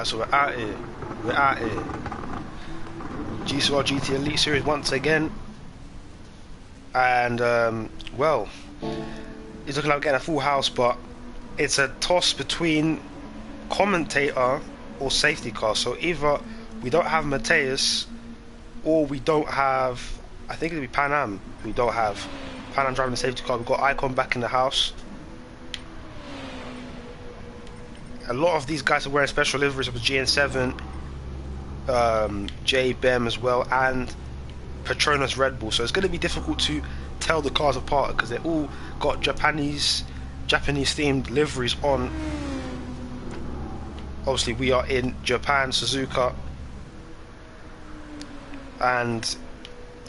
So we're out here. We're out here. GCOR GT Elite Series once again. And, well, it's looking like we're getting a full house, but it's a toss between commentator or safety car. So either we don't have Mateus, or we don't have, I think it'll be Pan Am. We don't have Pan Am driving the safety car. We've got Icon back in the house. A lot of these guys are wearing special liveries of the GN7, J-Bem as well, and Petronas Red Bull. So it's going to be difficult to tell the cars apart because they all got Japanese themed liveries on. Obviously we are in Japan, Suzuka, and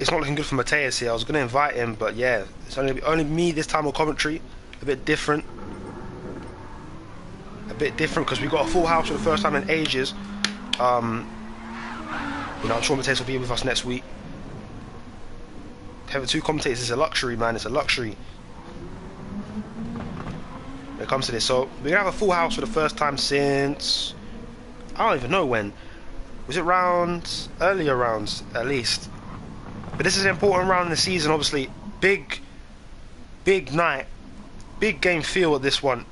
it's not looking good for Mateus here. I was going to invite him, but yeah, it's only me this time on commentary. A bit different because we got a full house for the first time in ages. You know, I'm sure Mateus will be with us next week. Having two commentators is a luxury, man. It's a luxury when it comes to this. So we're gonna have a full house for the first time since, I don't even know when. Was it earlier rounds at least? But this is an important round in the season. Obviously, big night, big game feel at this one.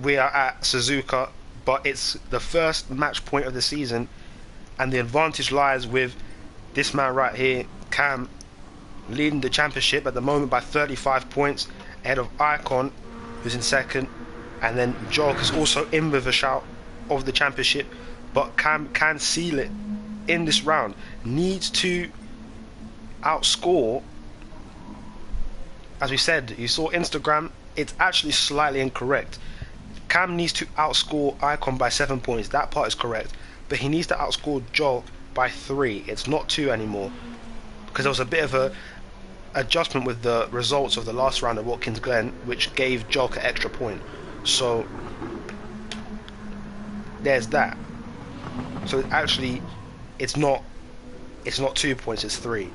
We are at Suzuka, but it's the first match point of the season, and the advantage lies with this man right here, Cam, leading the championship at the moment by 35 points, ahead of Icon, who's in second, and then Jog is also in with a shout of the championship, but Cam can seal it in this round. Needs to outscore, as we said, you saw Instagram, it's actually slightly incorrect. Cam needs to outscore Icon by 7 points. That part is correct. But he needs to outscore Joel by 3. It's not 2 anymore. Because there was a bit of a adjustment with the results of the last round at Watkins Glen, which gave Joel an extra point. So there's that. So actually it's not 2 points, it's 3.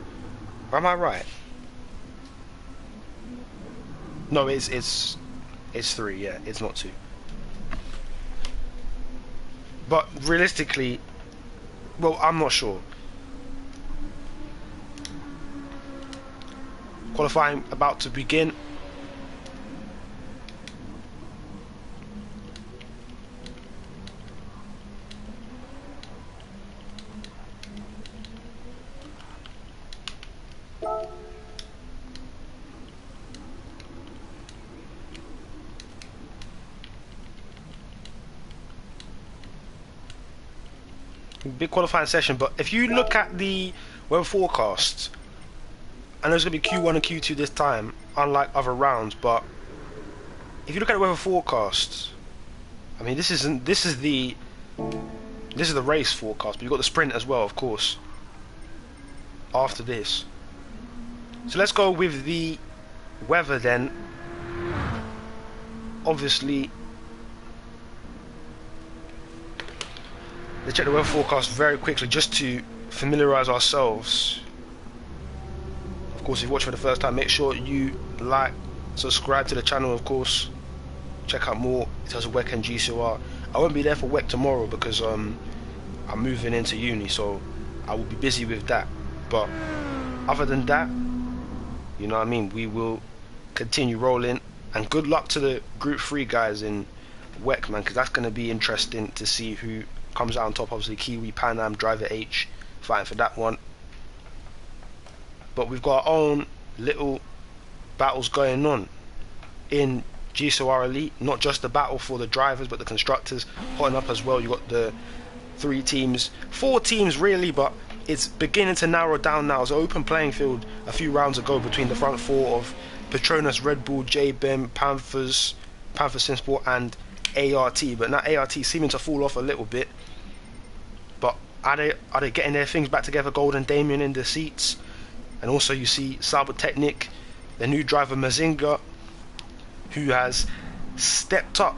Am I right? No, it's 3, yeah, it's not 2. But realistically, well, I'm not sure. Qualifying about to begin. Big qualifying session, but if you look at the weather forecast, I know it's going to be Q1 and Q2 this time, unlike other rounds, but if you look at the weather forecast, I mean, this is the race forecast, but you've got the sprint as well, of course, after this. So let's go with the weather then. Obviously, let's check the weather forecast very quickly just to familiarize ourselves. Of course, if you watch for the first time, make sure you like, subscribe to the channel, of course. Check out more in terms of WEC and GCOR. I won't be there for WEC tomorrow because I'm moving into uni, so I will be busy with that. But other than that, you know what I mean, we will continue rolling. And good luck to the Group 3 guys in WEC, man, because that's going to be interesting to see who comes out on top. Obviously Kiwi, Pan Am, Driver H fighting for that one, but we've got our own little battles going on in GCOR Elite. Not just the battle for the drivers, but the constructors hotting up as well. You got the 4 teams really, but it's beginning to narrow down now. It was an open playing field a few rounds ago between the front 4 of Petronas, Red Bull, J-Bem, Panther Simsport and ART, but now ART seeming to fall off a little bit. But are they getting their things back together? Golden Damien in the seats, and also you see Cybertechnic, the new driver Mazinga, who has stepped up,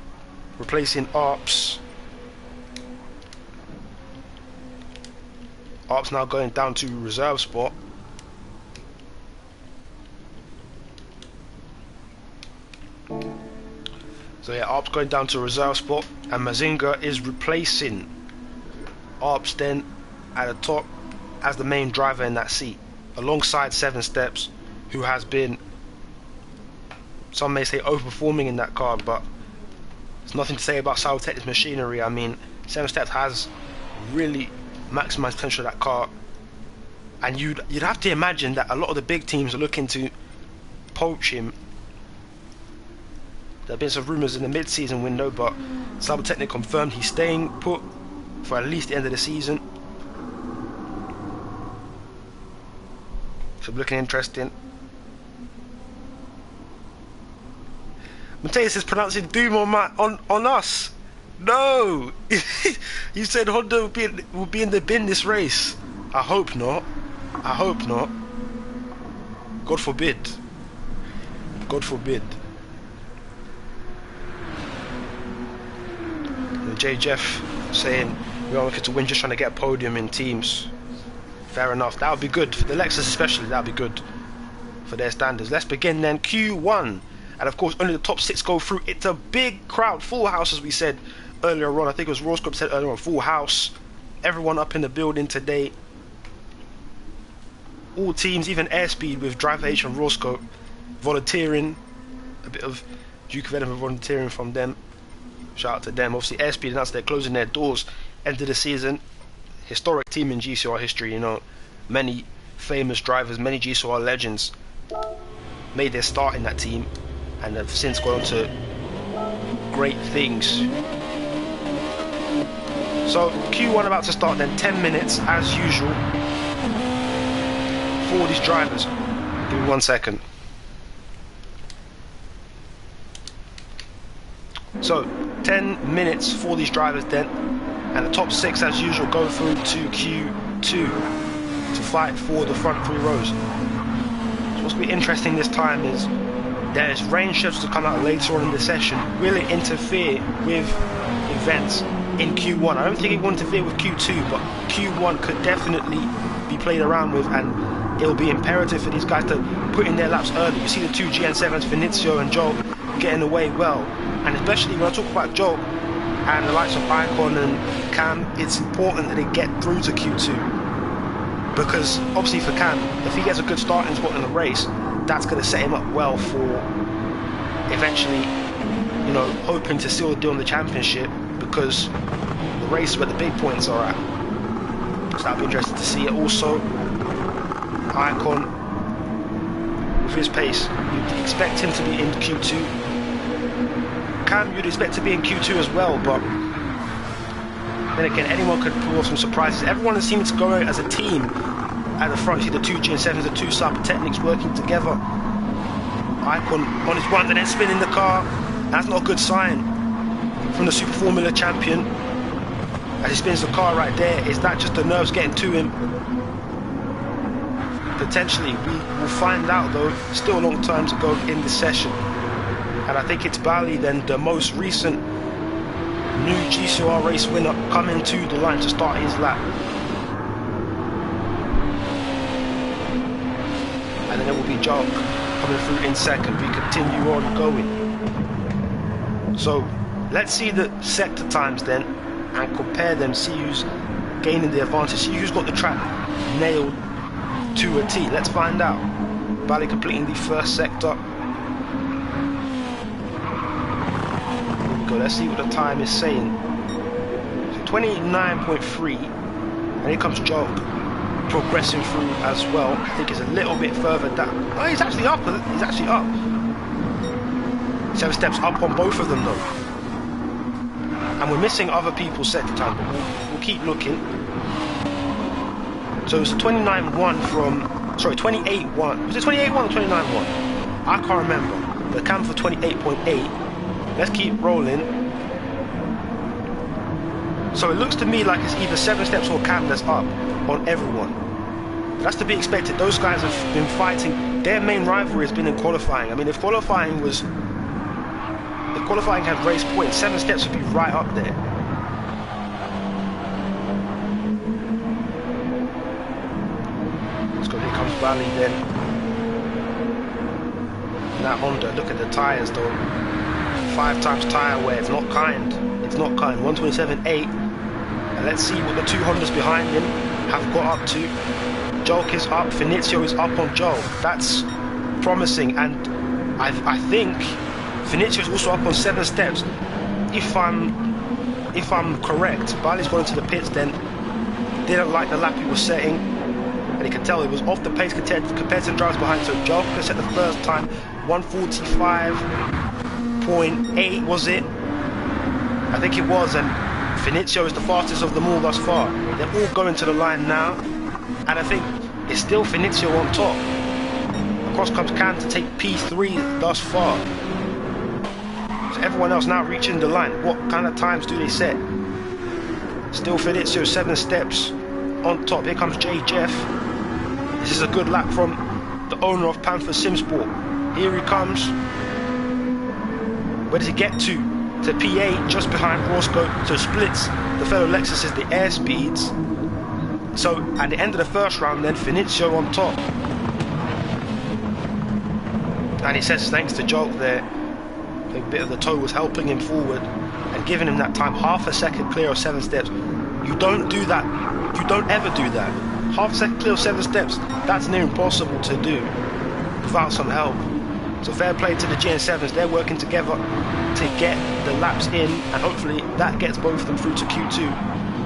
replacing Arps. Arps now going down to reserve spot. So yeah, Arp's going down to reserve spot, and Mazinga is replacing Arps then at the top as the main driver in that seat, alongside 7 Steps, who has been, some may say, overperforming in that car, but there's nothing to say about Cybotechnic's machinery. I mean, 7 Steps has really maximised potential of that car, and you'd have to imagine that a lot of the big teams are looking to poach him. There have been some rumours in the mid-season window, but Cybotechnic confirmed he's staying put for at least the end of the season. So looking interesting. Mateus is pronouncing doom on us. No! You said Honda will be in the bin this race. I hope not. I hope not. God forbid. God forbid. And J. Jeff saying we are looking to win, just trying to get a podium in teams. Fair enough. That would be good for the Lexus, especially. That would be good for their standards. Let's begin then. Q1, and of course only the top 6 go through. It's a big crowd, full house, as we said earlier on. I think it was Roscoe said earlier on, full house. Everyone up in the building today. All teams, even Airspeed with Driver H and Roscoe volunteering. A bit of Duke of Edinburgh volunteering from them. Shout out to them. Obviously Airspeed announced they're closing their doors end of the season. Historic team in GCOR history, you know. Many famous drivers, many GCOR legends made their start in that team and have since gone on to great things. So Q1 about to start then, 10 minutes as usual for these drivers. Give me 1 second. So 10 minutes for these drivers then, and the top 6 as usual go through to Q2 to fight for the front 3 rows. So what's going to be interesting this time is there's rain shifts to come out later on in the session. Will it interfere with events in Q1? I don't think it will interfere with Q2, but Q1 could definitely be played around with, and it'll be imperative for these guys to put in their laps early. You see the 2 GN7s, Vinicio and Joel, getting away well, and especially when I talk about Joel and the likes of Icon and Cam, it's important that they get through to Q2, because obviously for Cam, if he gets a good starting spot in the race, that's going to set him up well for eventually, you know, hoping to seal the deal in the championship, because the race is where the big points are at. So that'll be interesting to see. Also, Icon, with his pace, you'd expect him to be in Q2. Cam, you'd expect to be in Q2 as well, but then again, anyone could pull off some surprises. Everyone seems to go out as a team at the front. You see the 2 GN7s, the 2 Cybotechnics working together. Icon on his one and then spinning the car. That's not a good sign from the Super Formula champion. As he spins the car right there, is that just the nerves getting to him? Potentially, we will find out though. Still a long time to go in this session. And I think it's Bali then, the most recent new GCOR race winner, coming to the line to start his lap. And then there will be Jock coming through in second. We continue on going. So let's see the sector times then and compare them, see who's gaining the advantage, see who's got the track nailed to a T. Let's find out. Bali completing the first sector. Go. Let's see what the time is saying. So 29.3, and here comes Joe progressing through as well. I think he's a little bit further down. Oh, he's actually up. He's actually up. 7 steps up on both of them though. And we're missing other people's sector time, but we'll keep looking. So it's 29.1 from, sorry, 28.1. Was it 28.1 or 29.1? I can't remember. But Cam for 28.8. Let's keep rolling. So it looks to me like it's either 7 steps or Cam that's up on everyone. That's to be expected. Those guys have been fighting. Their main rivalry has been in qualifying. I mean, if qualifying had race points, 7 steps would be right up there. Let's go. Here comes Bali then. Now Honda. Look at the tires though. 5 times tyre wear. It's not kind. It's not kind. 127.8. And let's see what the two Hondas behind him have got up to. Jolk is up, Finizio is up on Joel. That's promising, and I think Finizio is also up on 7 steps. If I'm correct, Bali's gone into the pits then, didn't like the lap he was setting, and he could tell it was off the pace compared to the drivers behind. So Jolk could set the first time 1:45.8 was it? I think it was, and Finizio is the fastest of them all thus far. They're all going to the line now, and I think it's still Finizio on top. Across comes Can to take P3 thus far. So everyone else now reaching the line. What kind of times do they set? Still Finizio 7 steps on top. Here comes J. Jeff. This is a good lap from the owner of Panther Simsport. Here he comes. Where does he get to? To P8, just behind Roscoe. So splits the fellow Lexus's the air speeds. So at the end of the first round then, Finizio on top. And he says thanks to Jolk there, a bit of the toe was helping him forward and giving him that time, half a second clear of 7 steps. You don't do that. You don't ever do that. Half a second clear of 7 steps, that's near impossible to do without some help. So fair play to the GN7s, they're working together to get the laps in, and hopefully that gets both of them through to Q2.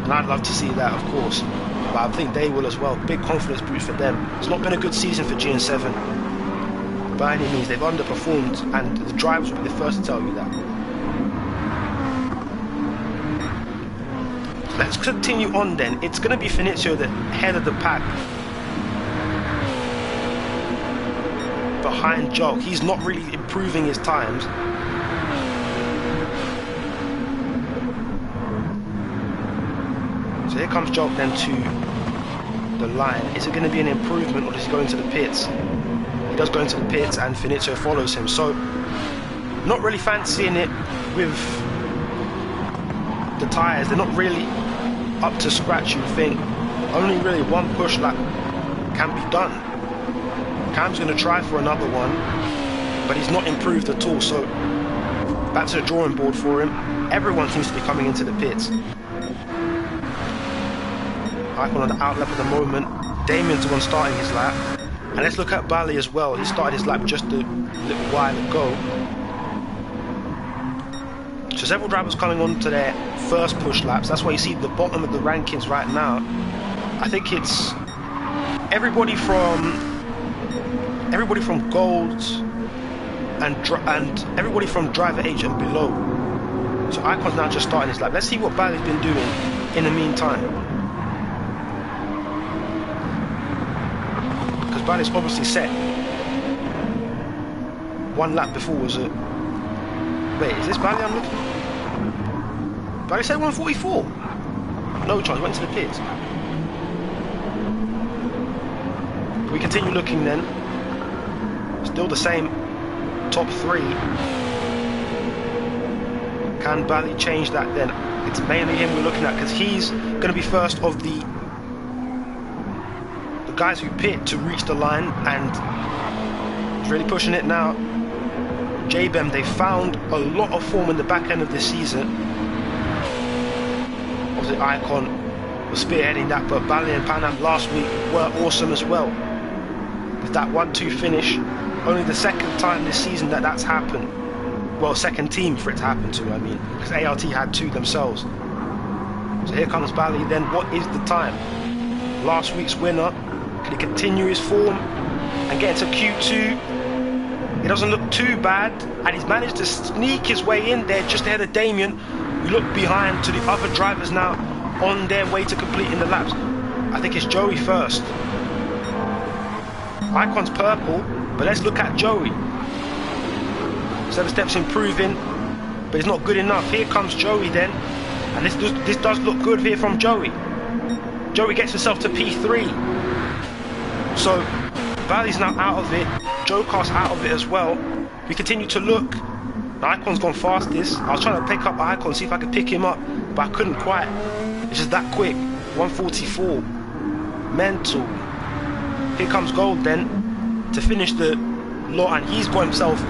And I'd love to see that, of course, but I think they will as well. Big confidence boost for them. It's not been a good season for GN7 by any means. They've underperformed, and the drivers will be the first to tell you that. Let's continue on then. It's going to be Finizio the head of the pack behind Jolk. He's not really improving his times. So here comes Jolk then to the line. Is it going to be an improvement, or does he go into the pits? He does go into the pits, and Finizio follows him. So not really fancying it with the tyres. They're not really up to scratch, you think. Only really one push lap can be done. Cam's going to try for another one, but he's not improved at all. So back to the drawing board for him. Everyone seems to be coming into the pits. Icon on the outlap at the moment. Damien's the one starting his lap. And let's look at Bali as well. He started his lap just a little while ago. So several drivers coming on to their first push laps. That's why you see the bottom of the rankings right now. I think it's everybody from gold and everybody from driver H and below. So Icon's now just starting his lap. Let's see what Bali's been doing in the meantime. Because Bali's obviously set one lap before, was it? Wait, is this Bali I'm looking? Bali said 144. No chance, went to the pits. We continue looking then. Still the same top 3. Can Bali change that then? It's mainly him we're looking at, because he's going to be first of the guys who pit to reach the line, and he's really pushing it now. JBEM, they found a lot of form in the back end of this season. Obviously Icon was spearheading that, but Bali and Pan Am last week were awesome as well. With that 1-2 finish, only the second time this season that that's happened. Well, second team for it to happen to, I mean, because ART had 2 themselves. So here comes Bali then. What is the time? Last week's winner. Can he continue his form and get into Q2? It doesn't look too bad, and he's managed to sneak his way in there just ahead of Damien. We look behind to the other drivers now on their way to completing the laps. I think it's Joey first. Icon's purple, but let's look at Joey. 7 steps improving, but it's not good enough. Here comes Joey then, and this does look good here from Joey. Joey gets himself to P3. So Bali's now out of it. GCOR's out of it as well. We continue to look. The Icon's gone fastest. I was trying to pick up Icon, see if I could pick him up, but I couldn't quite. It's just that quick. 144. Mental. Here comes Gold then to finish the lot, and he's got himself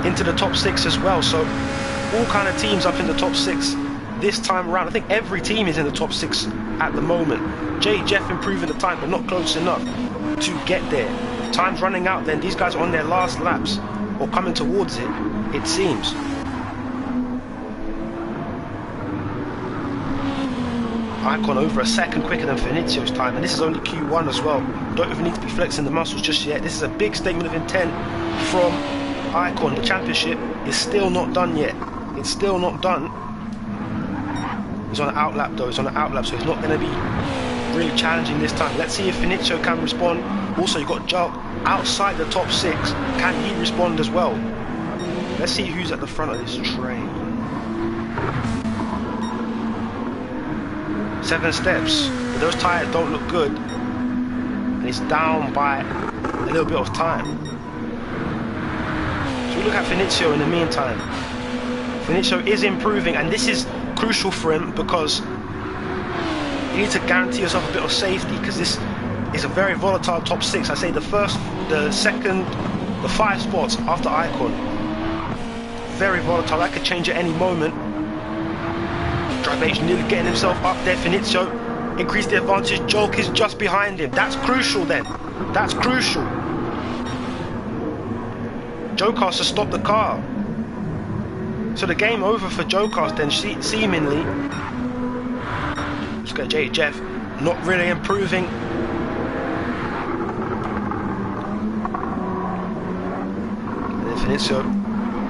into the top 6 as well. So all kind of teams up in the top 6 this time around. I think every team is in the top 6 at the moment. Jeff improving the time, but not close enough to get there. Time's running out then. These guys are on their last laps, or coming towards it, it seems. Icon over a second quicker than Finizio's time, and this is only Q1 as well. Don't even need to be flexing the muscles just yet. This is a big statement of intent from Icon. The championship is still not done yet. It's still not done. He's on an outlap though. He's on an outlap, so he's not going to be really challenging this time. Let's see if Finizio can respond. Also, you've got Jock outside the top 6. Can he respond as well? Let's see who's at the front of this train. 7 steps, but those tyres don't look good, and he's down by a little bit of time. So we look at Finizio in the meantime. Finizio is improving, and this is crucial for him because you need to guarantee yourself a bit of safety, because this is a very volatile top 6. I say the first, the second, the 5 spots after Icon, very volatile. That could change at any moment. Drive H nearly getting himself up there. Finizio increased the advantage. Jolk is just behind him. That's crucial then. That's crucial. Jocast has stopped the car. So the game over for Jocast then, seemingly. Let's go Jeff. Not really improving. And then Finizio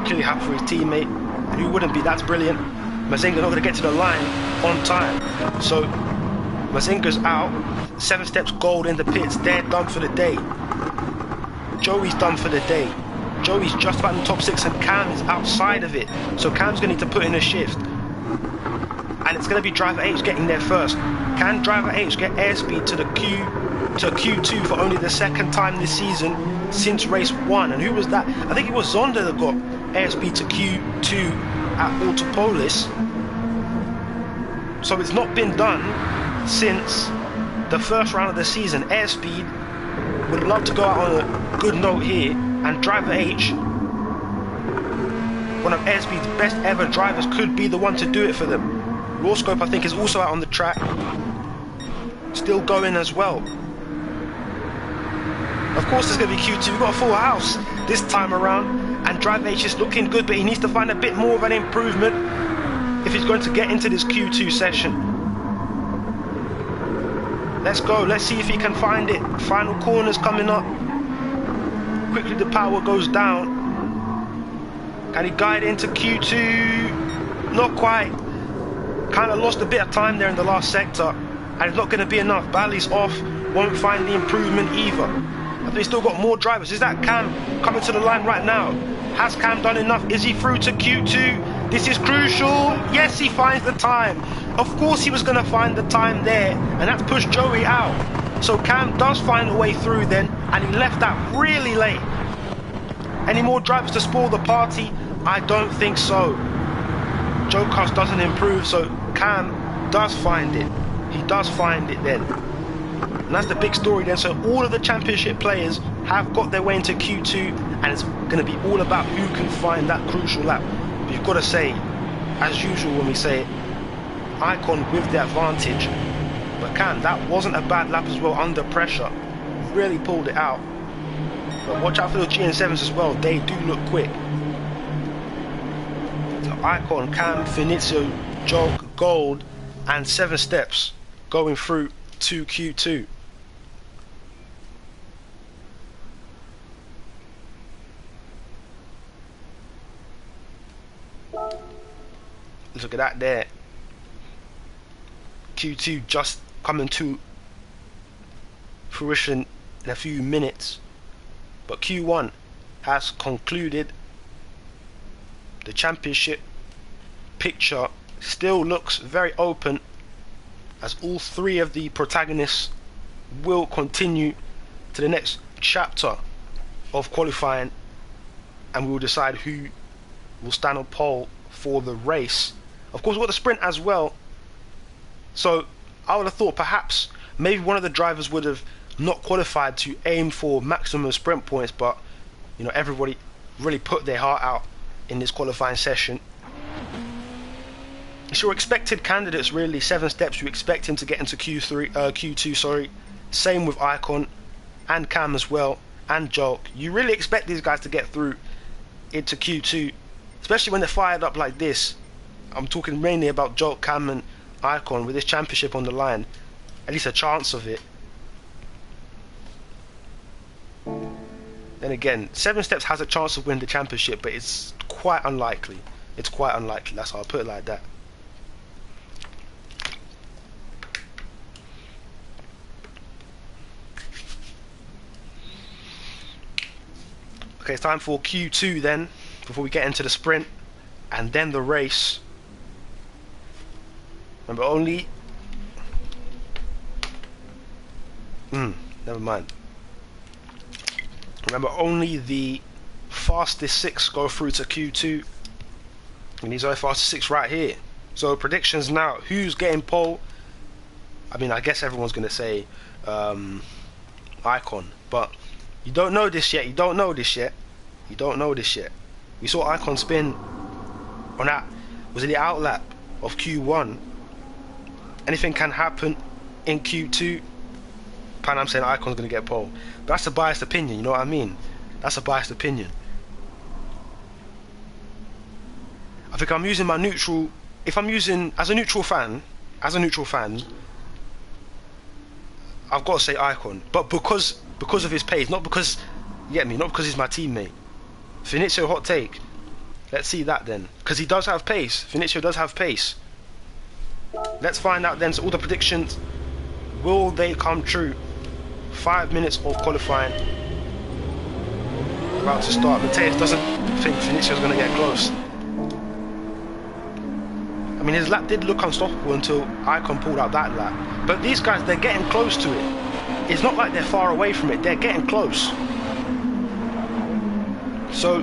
clearly happy for his teammate. And who wouldn't be? That's brilliant. Mazinga not going to get to the line on time. So Mazinga's out. 7 steps gold in the pits. They're done for the day. Joey's done for the day. Joey's just about in the top 6 and Cam is outside of it. So Cam's going to need to put in a shift. And it's going to be Driver H getting there first. Can Driver H get airspeed to the Q2 for only the 2nd time this season since race 1? And who was that? I think it was Zonda that got airspeed to Q2 at Autopolis. So it's not been done since the first round of the season. Airspeed would love to go out on a good note here, and Driver H, one of Airspeed's best ever drivers, could be the one to do it for them. Rawscope I think is also out on the track, still going as well. Of course there's going to be Q2. We've got a full house this time around. And Drive H is looking good, but he needs to find a bit more of an improvement if he's going to get into this Q2 session. Let's go. Let's see if he can find it. Final corners coming up. Quickly the power goes down. Can he guide into Q2? Not quite. Kind of lost a bit of time there in the last sector. And it's not going to be enough. Bali's off. Won't find the improvement either. I think he's still got more drivers. Is that Cam coming to the line right now? Has Cam done enough? Is he through to Q2? This is crucial. Yes, he finds the time. Of course he was going to find the time there, and that's pushed Joey out. So Cam does find a way through then, and he left that really late. Any more drivers to spoil the party? I don't think so. Jocast doesn't improve, so Cam does find it. He does find it then. And that's the big story then. So all of the championship players have got their way into Q2, and it's going to be all about who can find that crucial lap. But you've got to say, as usual when we say it, Icon with the advantage. But Cam, that wasn't a bad lap as well under pressure. Really pulled it out. But watch out for the GN7s as well. They do look quick. So Icon, Cam, Finizio, Jog, Gold, and 7 steps going through to Q2. Look at that there. Q2 just coming to fruition in a few minutes. But Q1 has concluded. The championship picture still looks very open, as all 3 of the protagonists will continue to the next chapter of qualifying, and we will decide who will stand on pole for the race. Of course, we've got the sprint as well, so I would have thought perhaps maybe one of the drivers would have not qualified to aim for maximum sprint points, but you know, everybody really put their heart out in this qualifying session. It's your expected candidates really. 7 steps, you expect him to get into Q2, sorry. Same with Icon and Cam as well, and Jolk. You really expect these guys to get through into Q2, especially when they're fired up like this. I'm talking mainly about Jolk, Cam and Icon with this championship on the line. At least a chance of it. Then again, 7 steps has a chance of winning the championship, but it's quite unlikely. It's quite unlikely, that's how I'll put it like that. Okay, it's time for Q2 then, before we get into the sprint, and then the race. Remember, only... never mind. Remember, only the fastest 6 go through to Q2. And these are the fastest 6 right here. So predictions now. Who's getting pole? I mean, I guess everyone's going to say Icon. But you don't know this yet. You don't know this yet. You don't know this yet. We saw Icon spin on that. Was it the outlap of Q1? Anything can happen in Q2. I'm saying Icon's going to get pole. But that's a biased opinion, you know what I mean? That's a biased opinion. I think I'm using my neutral... If I'm using... As a neutral fan, I've got to say Icon. But because of his pace, not because... You get me? Not because he's my teammate. Finizio hot take. Let's see that then. Because he does have pace. Finizio does have pace. Let's find out then. So all the predictions, will they come true? 5 minutes of qualifying about to start. Mateus doesn't think Finizio's going to get close. I mean, his lap did look unstoppable until Icon pulled out that lap. But these guys, they're getting close to it. It's not like they're far away from it. They're getting close. So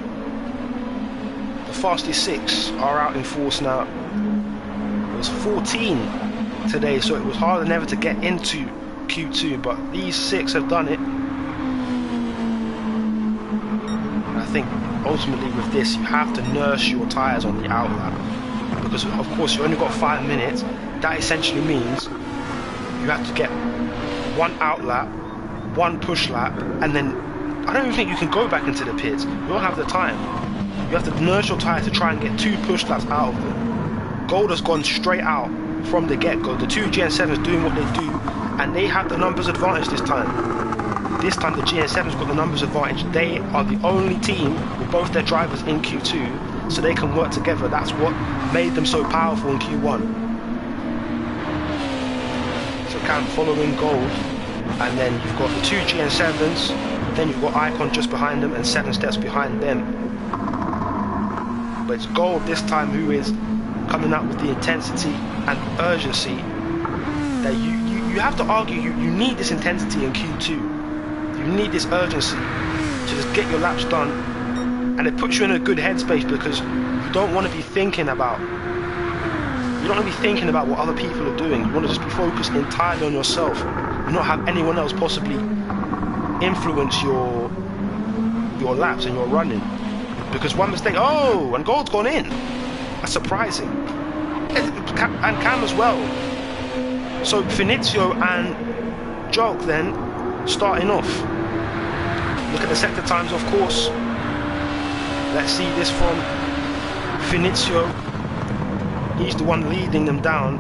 the fastest 6 are out in force now. It was 14 today, so it was harder than ever to get into Q2, but these 6 have done it. And I think ultimately with this, you have to nurse your tyres on the outlap, because of course you only got 5 minutes. That essentially means you have to get 1 outlap, 1 push lap, and then I don't even think you can go back into the pits. You don't have the time. You have to nurse your tyres to try and get 2 push laps out of them. Gold has gone straight out from the get-go. The 2 GN7s doing what they do, and they have the numbers advantage this time. This time the GN7's got the numbers advantage. They are the only team with both their drivers in Q2, so they can work together. That's what made them so powerful in Q1. So Cam following Gold, and then you've got the 2 GN7s, then you've got Icon just behind them and 7 steps behind them. But it's Gold this time who is coming out with the intensity and urgency that you have to argue you need this intensity in Q2. You need this urgency to just get your laps done, and it puts you in a good headspace because you don't want to be thinking about what other people are doing. You want to just be focused entirely on yourself and not have anyone else possibly influence your laps and your running, because one mistake, oh, and Gold's gone in. That's surprising. And Cam as well. So Finizio and Jolk then starting off. Look at the sector times, of course. Let's see this from Finizio. He's the one leading them down,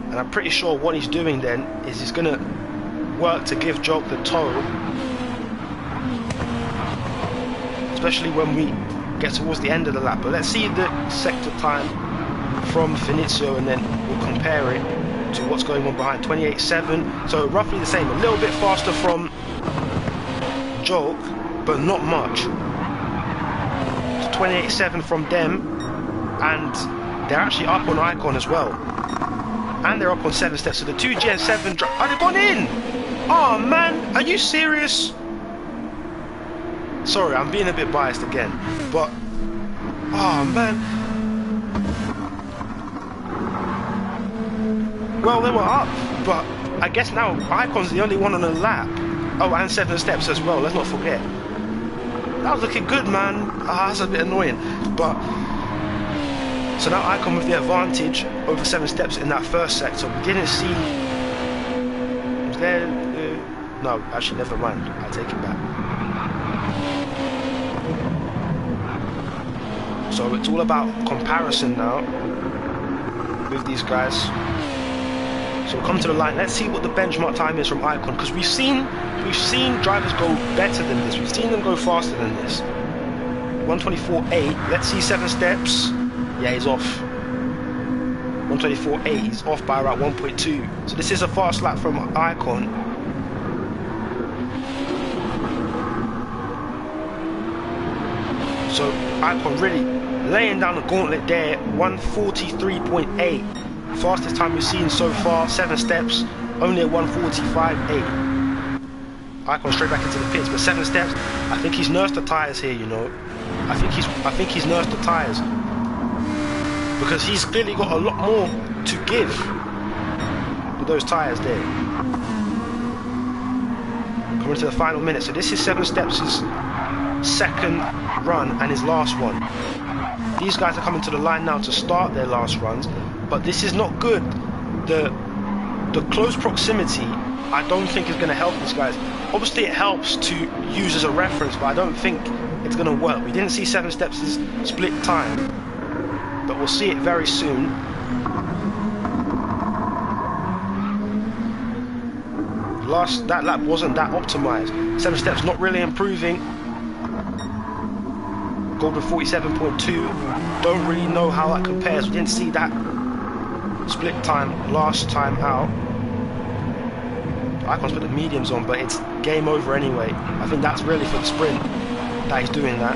and I'm pretty sure what he's doing then is he's going to work to give Jolk the toe, especially when we get towards the end of the lap. But let's see the sector time from Finizio, and then we'll compare it to what's going on behind. 28.7, so roughly the same. A little bit faster from Jolk, but not much. So 28.7 from them, and they're actually up on Icon as well, and they're up on 7 steps. So the 2 GN7 oh, they've gone in. Oh man, are you serious? Sorry, I'm being a bit biased again, but oh man. Well, they were up, but I guess now Icon's the only one on the lap. Oh, and 7 steps as well, let's not forget. That was looking good, man. Ah, that's a bit annoying, but So now Icon with the advantage over 7 steps in that first sector. We didn't see... Was there... no, actually, never mind. I take it back. So it's all about comparison now with these guys. So we'll come to the line. Let's see what the benchmark time is from Icon, because we've seen drivers go better than this. We've seen them go faster than this. 124.8. Let's see 7 steps. Yeah, he's off. 124.8. He's off by about 1.2. So this is a fast lap from Icon. So Icon really laying down the gauntlet there. 143.8. Fastest time we've seen so far. 7 steps, only at 145.8. Icon straight back into the pits, but 7 steps. I think he's nursed the tyres here, you know. I think he's nursed the tyres, because he's clearly got a lot more to give with those tyres there. Coming to the final minute. So this is 7 steps, his second run and his last one. These guys are coming to the line now to start their last runs, but this is not good. The close proximity, I don't think is going to help these guys. Obviously it helps to use as a reference, but I don't think it's going to work. We didn't see 7 steps as split time, but we'll see it very soon. That lap wasn't that optimized. 7 steps not really improving. Golden 47.2. Don't really know how that compares. We didn't see that split time last time out. Icon's put the mediums on, but it's game over anyway. I think that's really for the sprint that he's doing that.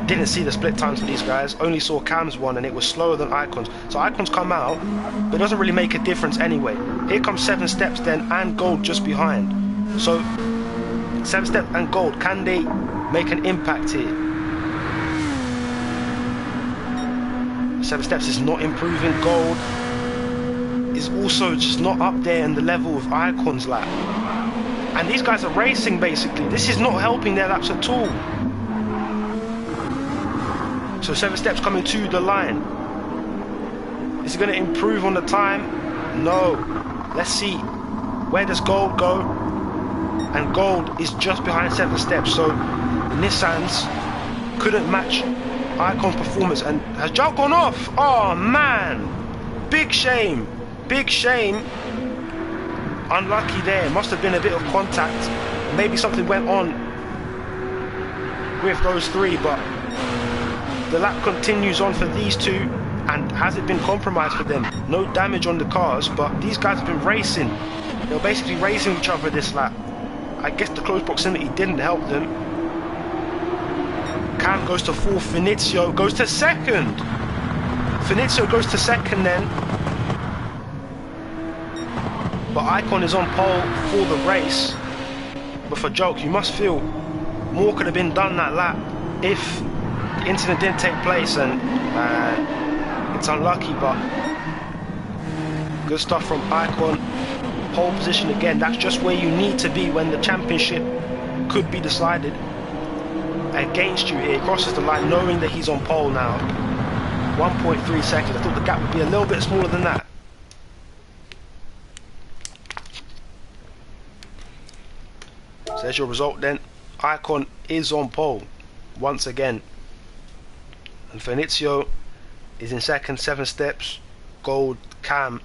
Didn't see the split times for these guys. Only saw Cam's one, and it was slower than Icon's. So Icon's come out, but it doesn't really make a difference anyway. Here comes 7 steps then, and Gold just behind. So 7 steps and Gold, can they make an impact here? 7 steps is not improving. Gold is also just not up there in the level of Icon's lap. And these guys are racing basically. This is not helping their laps at all. So 7 steps coming to the line. Is it going to improve on the time? No. Let's see. Where does Gold go? And Gold is just behind 7 steps. So Nissans couldn't match Icon's performance. And has Jout gone off? Oh man. Big shame. Big shame. Unlucky there. Must have been a bit of contact. Maybe something went on with those 3, but the lap continues on for these 2, and has it been compromised for them? No damage on the cars, but these guys have been racing. They were basically racing each other this lap. I guess the close proximity didn't help them. Cam goes to 4th, Finizio goes to 2nd. Finizio goes to 2nd then. But Icon is on pole for the race. But for Joke, you must feel more could have been done that lap if the incident didn't take place, and it's unlucky, but good stuff from Icon. Pole position again. That's just where you need to be when the championship could be decided against you here. He crosses the line knowing that he's on pole now. 1.3 seconds. I thought the gap would be a little bit smaller than that. So there's your result then. Icon is on pole once again. And Finizio is in 2nd, 7 steps. Gold, Cam,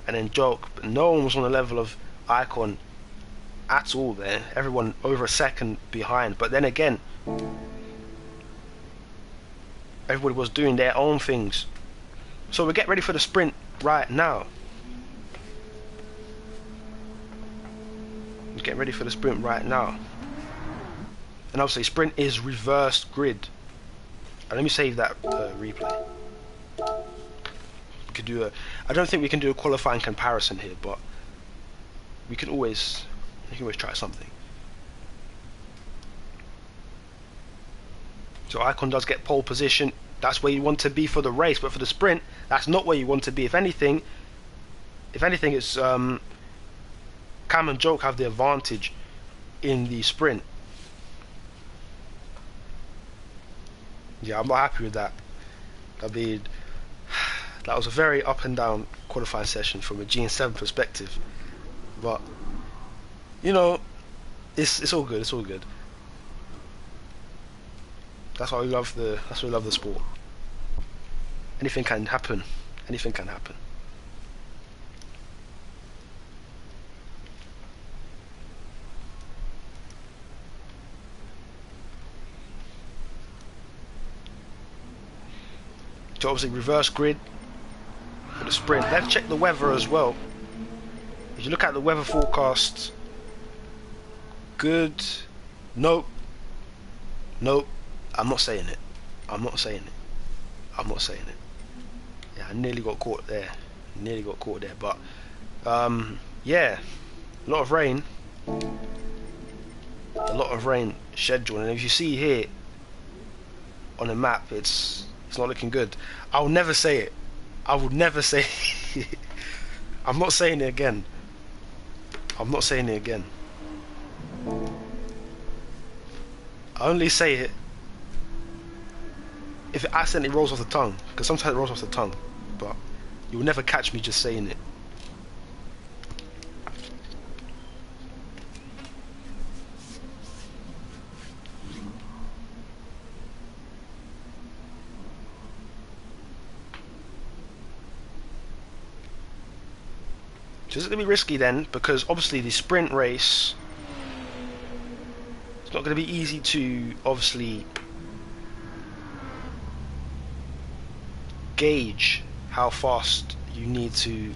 and then Joke. But no one was on the level of Icon at all there. Everyone over a second behind. But then again, everybody was doing their own things. So we get ready for the sprint right now. Get ready for the sprint right now. And obviously sprint is reverse grid. And let me save that replay. We could do I don't think we can do a qualifying comparison here, but we can always try something. So Icon does get pole position. That's where you want to be for the race, but for the sprint, that's not where you want to be. If anything, it's Cam and Joke have the advantage in the sprint. Yeah, I'm not happy with that. I mean, that was a very up and down qualifying session from a GN7 perspective. But you know, it's all good. It's all good. That's why we love the sport. Anything can happen. Anything can happen. So obviously reverse grid for the sprint. Let's check the weather as well. If you look at the weather forecast, good. Nope. Nope. I'm not saying it. I'm not saying it. I'm not saying it. Yeah, I nearly got caught there. Nearly got caught there. But yeah, a lot of rain. A lot of rain scheduled, and if you see here on the map, it's not looking good. I'll never say it. I would never say it. I'm not saying it again. I'm not saying it again. I only say it if it accidentally rolls off the tongue, because sometimes it rolls off the tongue, but you'll never catch me just saying it. So it's going to be risky then, because obviously the sprint race, it's not going to be easy to obviously gauge how fast you need to,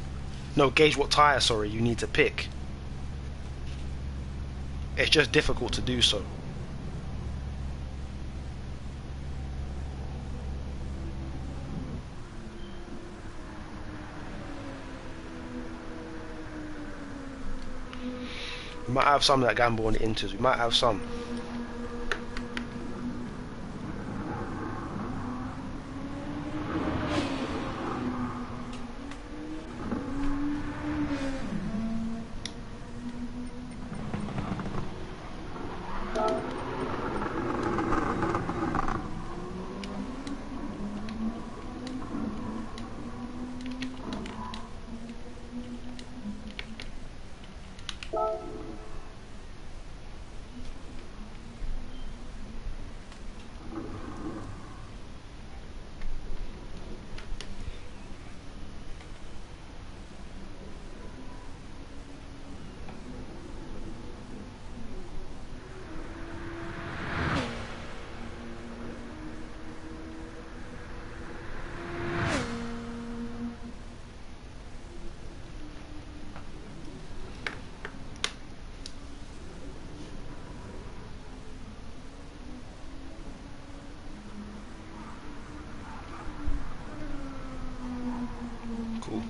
gauge what tyre, sorry, you need to pick. It's just difficult to do so. We might have some of that gamble on the inters. We might have some. Cool.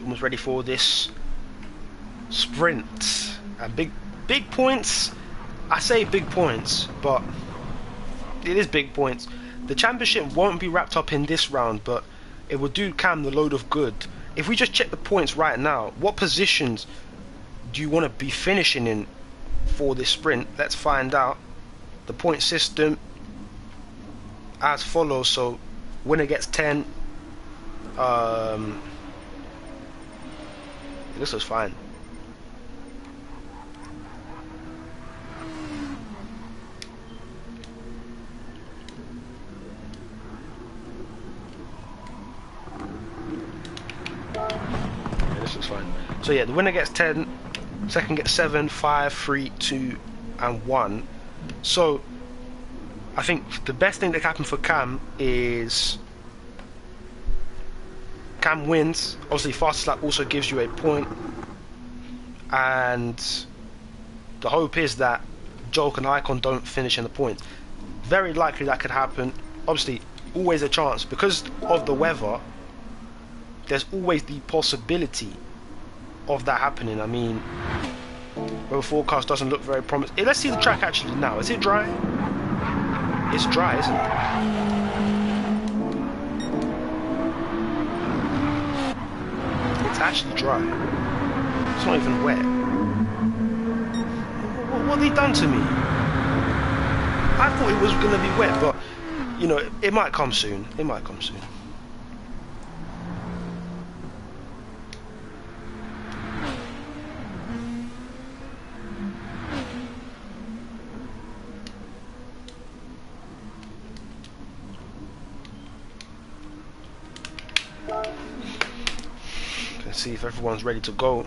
Almost ready for this sprint. And big points. I say big points, but it is big points. The championship won't be wrapped up in this round, but it will do Cam the load of good. If we just check the points right now, what positions do you want to be finishing in for this sprint? Let's find out. The point system as follows. So winner gets 10. This was fine. This was fine. So yeah, the winner gets 10, second gets 7, 5, 3, 2, and 1. So I think the best thing that can happen for Cam is Cam wins. Obviously fastest lap also gives you a point, and the hope is that Joke and Icon don't finish in the points. Very likely that could happen. Obviously always a chance because of the weather. There's always the possibility of that happening. I mean, weather forecast doesn't look very promising. Let's see the track actually now. Is it dry? It's dry, isn't it? It's actually dry. It's not even wet. What have they done to me? I thought it was going to be wet, but you know, it might come soon. It might come soon. Let's see if everyone's ready to go.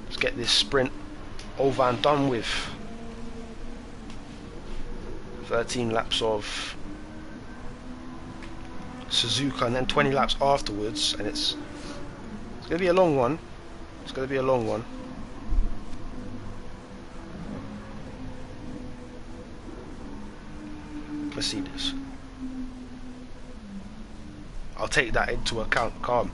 Let's get this sprint over and done with. 13 laps of Suzuka and then 20 laps afterwards, and it's gonna be a long one. It's gonna be a long one. Let's see this. I'll take that into account. Calm.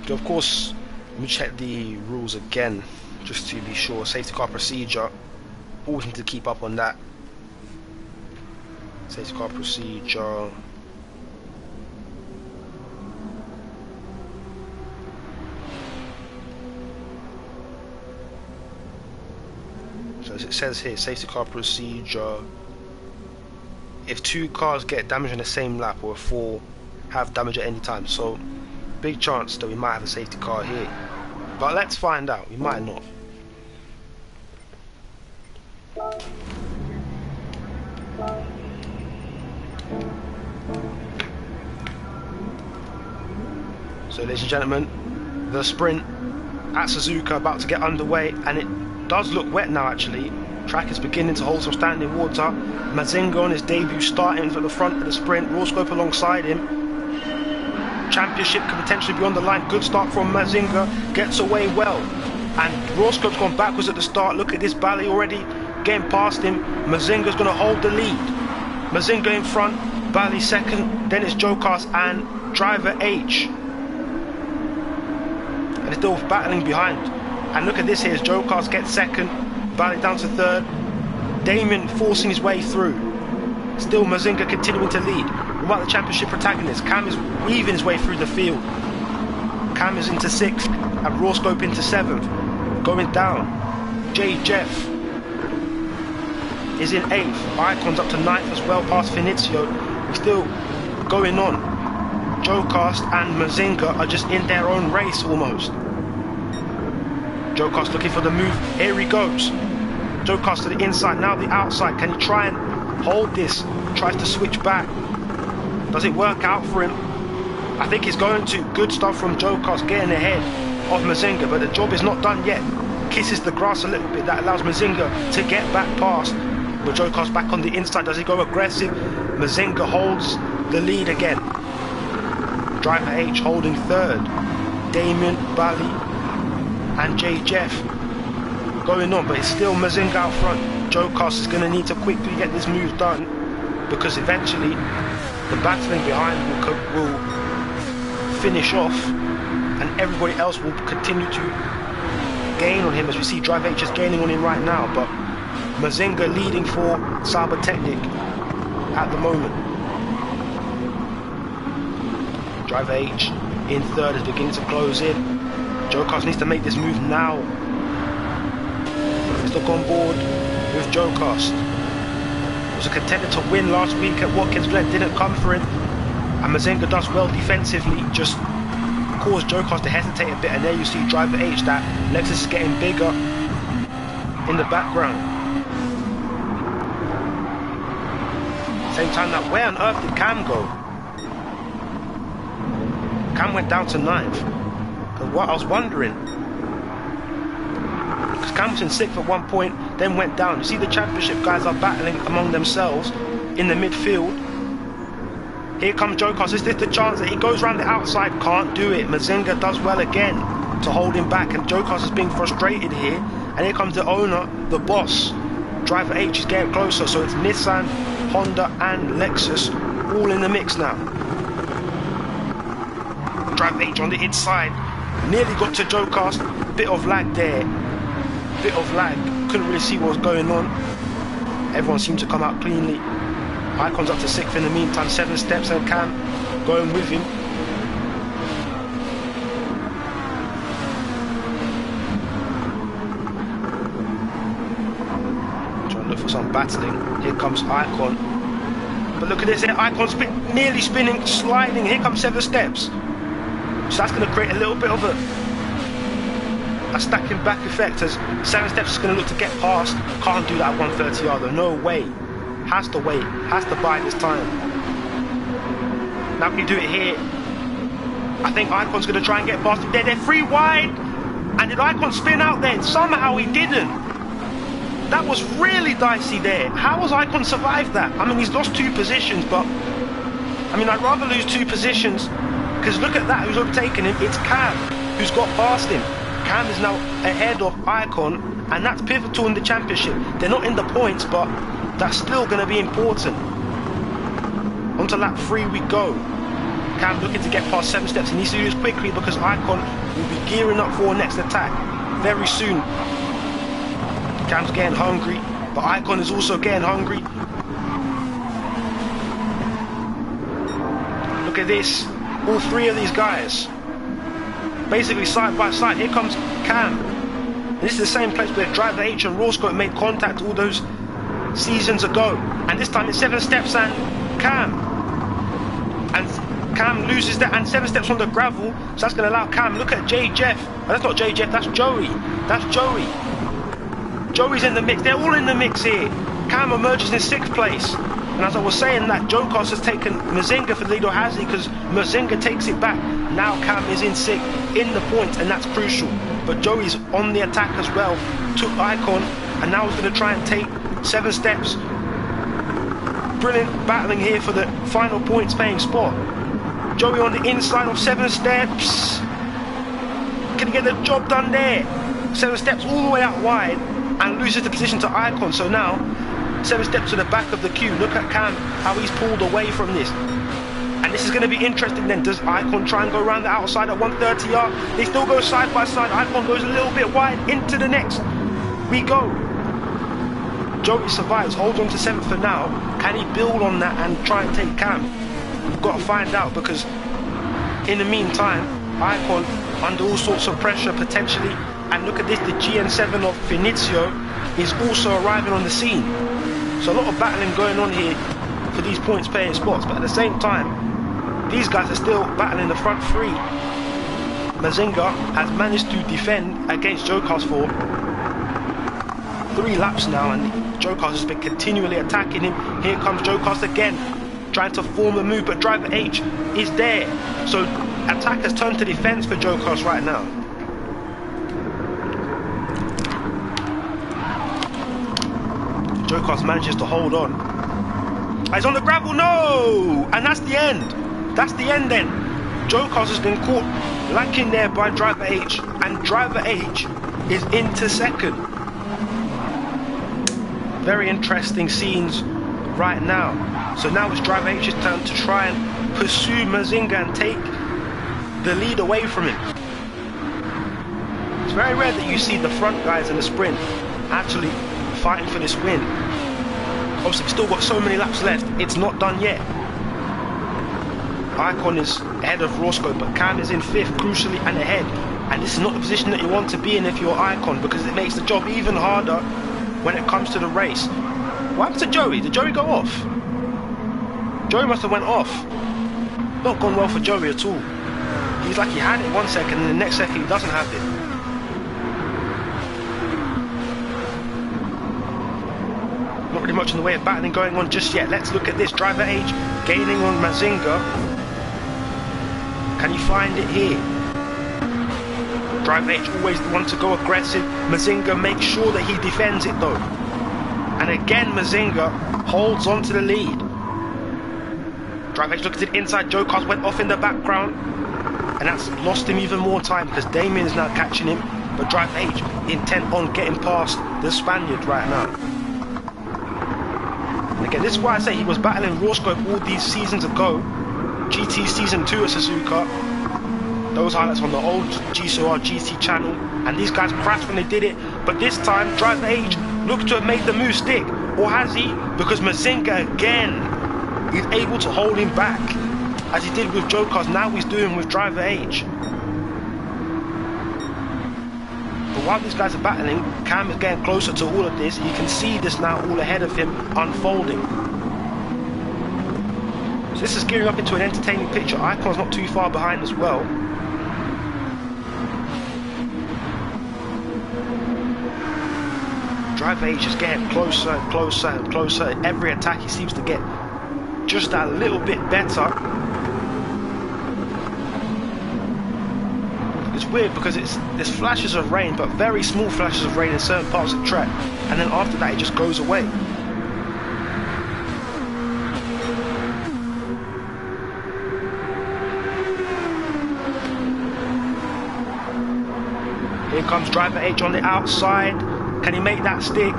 Of course, let me check the rules again, just to be sure. Safety car procedure, always need to keep up on that. Safety car procedure. So as it says here, safety car procedure. If 2 cars get damaged in the same lap, or if 4 have damage at any time, so big chance that we might have a safety car here, but let's find out. We might not. So ladies and gentlemen, the sprint at Suzuka about to get underway, and it does look wet now actually. Track is beginning to hold some standing water. Mazinga on his debut starting at the front of the sprint, Rawscope alongside him. Championship could potentially be on the line. Good start from Mazinga, gets away well, and Rawscope's gone backwards at the start. Look at this, Bally already getting past him. Mazinga's going to hold the lead. Mazinga in front, Bally second, then it's Jocas and driver H, and they're still battling behind. And look at this here, as Jocas gets second, Bally down to third, Damien forcing his way through. Still Mazinga continuing to lead. What about the championship protagonist? Cam is weaving his way through the field. Cam is into 6th and Rawscope into 7th. Going down. J. Jeff is in 8th. Icon's up to 9th as well, past Finizio. Still going on. Jocast and Mazinga are just in their own race almost. Jocast looking for the move. Here he goes. Jocast to the inside, now the outside. Can he try and hold this? Tries to switch back. Does it work out for him? I think he's going to. Good stuff from Jocas getting ahead of Mazinga, but the job is not done yet. Kisses the grass a little bit. That allows Mazinga to get back past. But Jocas back on the inside. Does he go aggressive? Mazinga holds the lead again. Driver H holding 3rd. Damien, Bally and J. Jeff going on, but it's still Mazinga out front. Jocas is going to need to quickly get this move done, because eventually the battling behind will finish off, and everybody else will continue to gain on him, as we see Driver H is gaining on him right now, but Mazinga leading for Cyber Technic at the moment. Driver H in 3rd is beginning to close in. Jocas needs to make this move now. Let's look on board with Jocas. Was a contender to win last week at Watkins Glen, didn't come for him, and Mazinga does well defensively, just caused Jocas to hesitate a bit, and there you see Driver H, that Lexus is getting bigger in the background. Same time, that where on earth did Cam go? Cam went down to 9th. What I was wondering, because Cam was in 6th at one point, then went down. You see the championship guys are battling among themselves in the midfield. Here comes Jocas. Is this the chance that he goes around the outside? Can't do it. Mazinga does well again to hold him back, and Jocas is being frustrated here. And here comes the owner, the boss. Driver H is getting closer, so it's Nissan, Honda and Lexus all in the mix now. Driver H on the inside. Nearly got to Jocas. Bit of lag there. Bit of lag. Couldn't really see what was going on. everyone seemed to come out cleanly. Icon's up to 6th in the meantime, 7 steps, and Cam going with him. Trying to look for some battling. Here comes Icon. But look at this, Icon's nearly spinning, sliding. Here comes 7 steps. So that's going to create a little bit of a stacking back effect, as 7 steps is going to look to get past. Can't do that at 130 yard though, no way. Has to wait, has to buy this time. Now can you do it here? I think Icon's going to try and get past him there. They're 3 wide. And did Icon spin out then? Somehow he didn't. That was really dicey there. How has Icon survived that? I mean, he's lost 2 positions, but I mean, I'd rather lose 2 positions, because look at that, who's overtaken him. It's Cam who's got past him. Cam is now ahead of Icon, and that's pivotal in the championship. They're not in the points, but that's still going to be important. On to lap 3 we go. Cam looking to get past 7 steps. He needs to do this quickly because Icon will be gearing up for a next attack very soon. Cam's getting hungry, but Icon is also getting hungry. Look at this. All 3 of these guys basically side by side. Here comes Cam. And this is the same place where Driver H and Rawscope made contact all those seasons ago. And this time it's 7 steps and Cam. And Cam loses that, and 7 steps on the gravel. So that's going to allow Cam. Look at Jeff. Oh, that's not Jeff, that's Joey. That's Joey. Joey's in the mix. They're all in the mix here. Cam emerges in 6th place. And as I was saying, that GCOR has taken Mazinga for the lead, or has he? Because Mazinga takes it back. Now Cam is in 6th in the points, and that's crucial. But Joey's on the attack as well. Took Icon, and now he's going to try and take 7 steps. Brilliant battling here for the final points paying spot. Joey on the inside of 7 steps. Can he get the job done there? 7 steps all the way out wide, and loses the position to Icon. So now 7 steps to the back of the queue. Look at Cam, how he's pulled away from this. And this is going to be interesting then. Does Icon try and go around the outside at 130 yard? They still go side by side. Icon goes a little bit wide into the next. We go. Joey survives, holds on to 7th for now. Can he build on that and try and take Cam? We've got to find out, because in the meantime, Icon under all sorts of pressure potentially. And look at this, the GN7 of Finizio is also arriving on the scene. So a lot of battling going on here for these points paying spots, but at the same time, these guys are still battling the front 3. Mazinga has managed to defend against Jokas for 3 laps now, and Jokas has been continually attacking him. Here comes Jokas again, trying to form a move, but Driver H is there. So attack has turned to defense for Jokas right now. Jokas manages to hold on. He's on the gravel, no! And that's the end. That's the end then. Jokas has been caught lacking there by Driver H, and Driver H is into 2nd. Very interesting scenes right now. So now it's Driver H's turn to try and pursue Mazinga and take the lead away from him. It's very rare that you see the front guys in the sprint actually fighting for this win. Obviously we've still got so many laps left, it's not done yet. Icon is ahead of Rawscope, but Cam is in 5th crucially and ahead, and this is not the position that you want to be in if you're Icon, because it makes the job even harder when it comes to the race. What happened to Joey? Did Joey go off? Joey must have went off. Not gone well for Joey at all. He's like he had it 1 second and the next second he doesn't have it. Not really much in the way of battling going on just yet. Let's look at this. Driver H gaining on Mazinga. Can he find it here? Driver H always the one to go aggressive. Mazinga makes sure that he defends it though. And again Mazinga holds on to the lead. Driver H looks at it inside. Jokas went off in the background, and that's lost him even more time because Damien is now catching him. But Driver H intent on getting past the Spaniard right now. And again, this is why I say he was battling Rawscope all these seasons ago. GT Season 2 at Suzuka. Those highlights on the old GCOR GT channel. And these guys crashed when they did it. But this time, Driver H looked to have made the move stick. Or has he? Because Mazinga again is able to hold him back, as he did with Joe Cars. Now he's doing with Driver H. But while these guys are battling, Cam is getting closer to all of this. You can see this now all ahead of him unfolding. So this is gearing up into an entertaining picture. Icon's not too far behind as well. Driver H is getting closer and closer and closer. Every attack he seems to get just that little bit better. It's weird because there's flashes of rain, but very small flashes of rain in certain parts of the track, and then after that it just goes away. Here comes Driver H on the outside. Can he make that stick?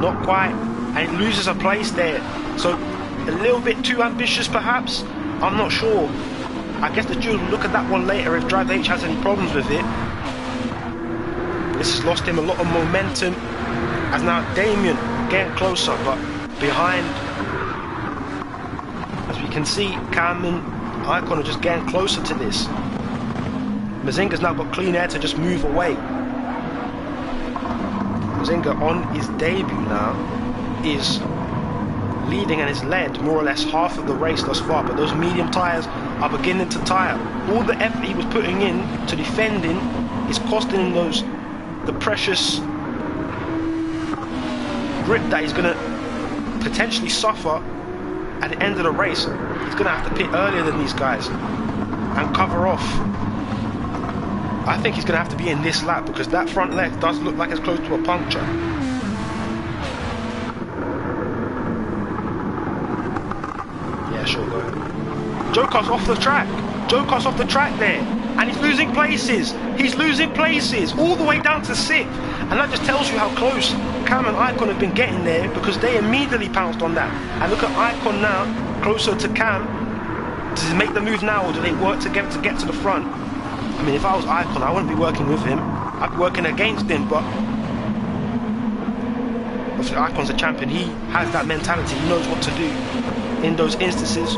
Not quite, and he loses a place there. So a little bit too ambitious perhaps, I'm not sure. I guess the jury will look at that one later if Driver H has any problems with it. This has lost him a lot of momentum, as now Damien getting closer, but behind. As we can see, Cam and Icon are just getting closer to this. Mazinga's now got clean air to just move away. Mazinga on his debut now is leading and has led more or less half of the race thus far, but those medium tyres are beginning to tire. All the effort he was putting in to defending is costing him the precious grip that he's going to potentially suffer at the end of the race. He's going to have to pit earlier than these guys and cover off. I think he's going to have to be in this lap because that front leg does look like it's close to a puncture. Yeah, sure, go ahead. Joe Car's off the track. Joe Car's off the track there. And he's losing places. He's losing places all the way down to 6th. And that just tells you how close Cam and Icon have been getting there, because they immediately pounced on that. And look at Icon now, closer to Cam. Does he make the move now, or do they work together to get to the front? I mean, if I was Icon, I wouldn't be working with him. I'd be working against him, but obviously Icon's a champion. He has that mentality. He knows what to do in those instances.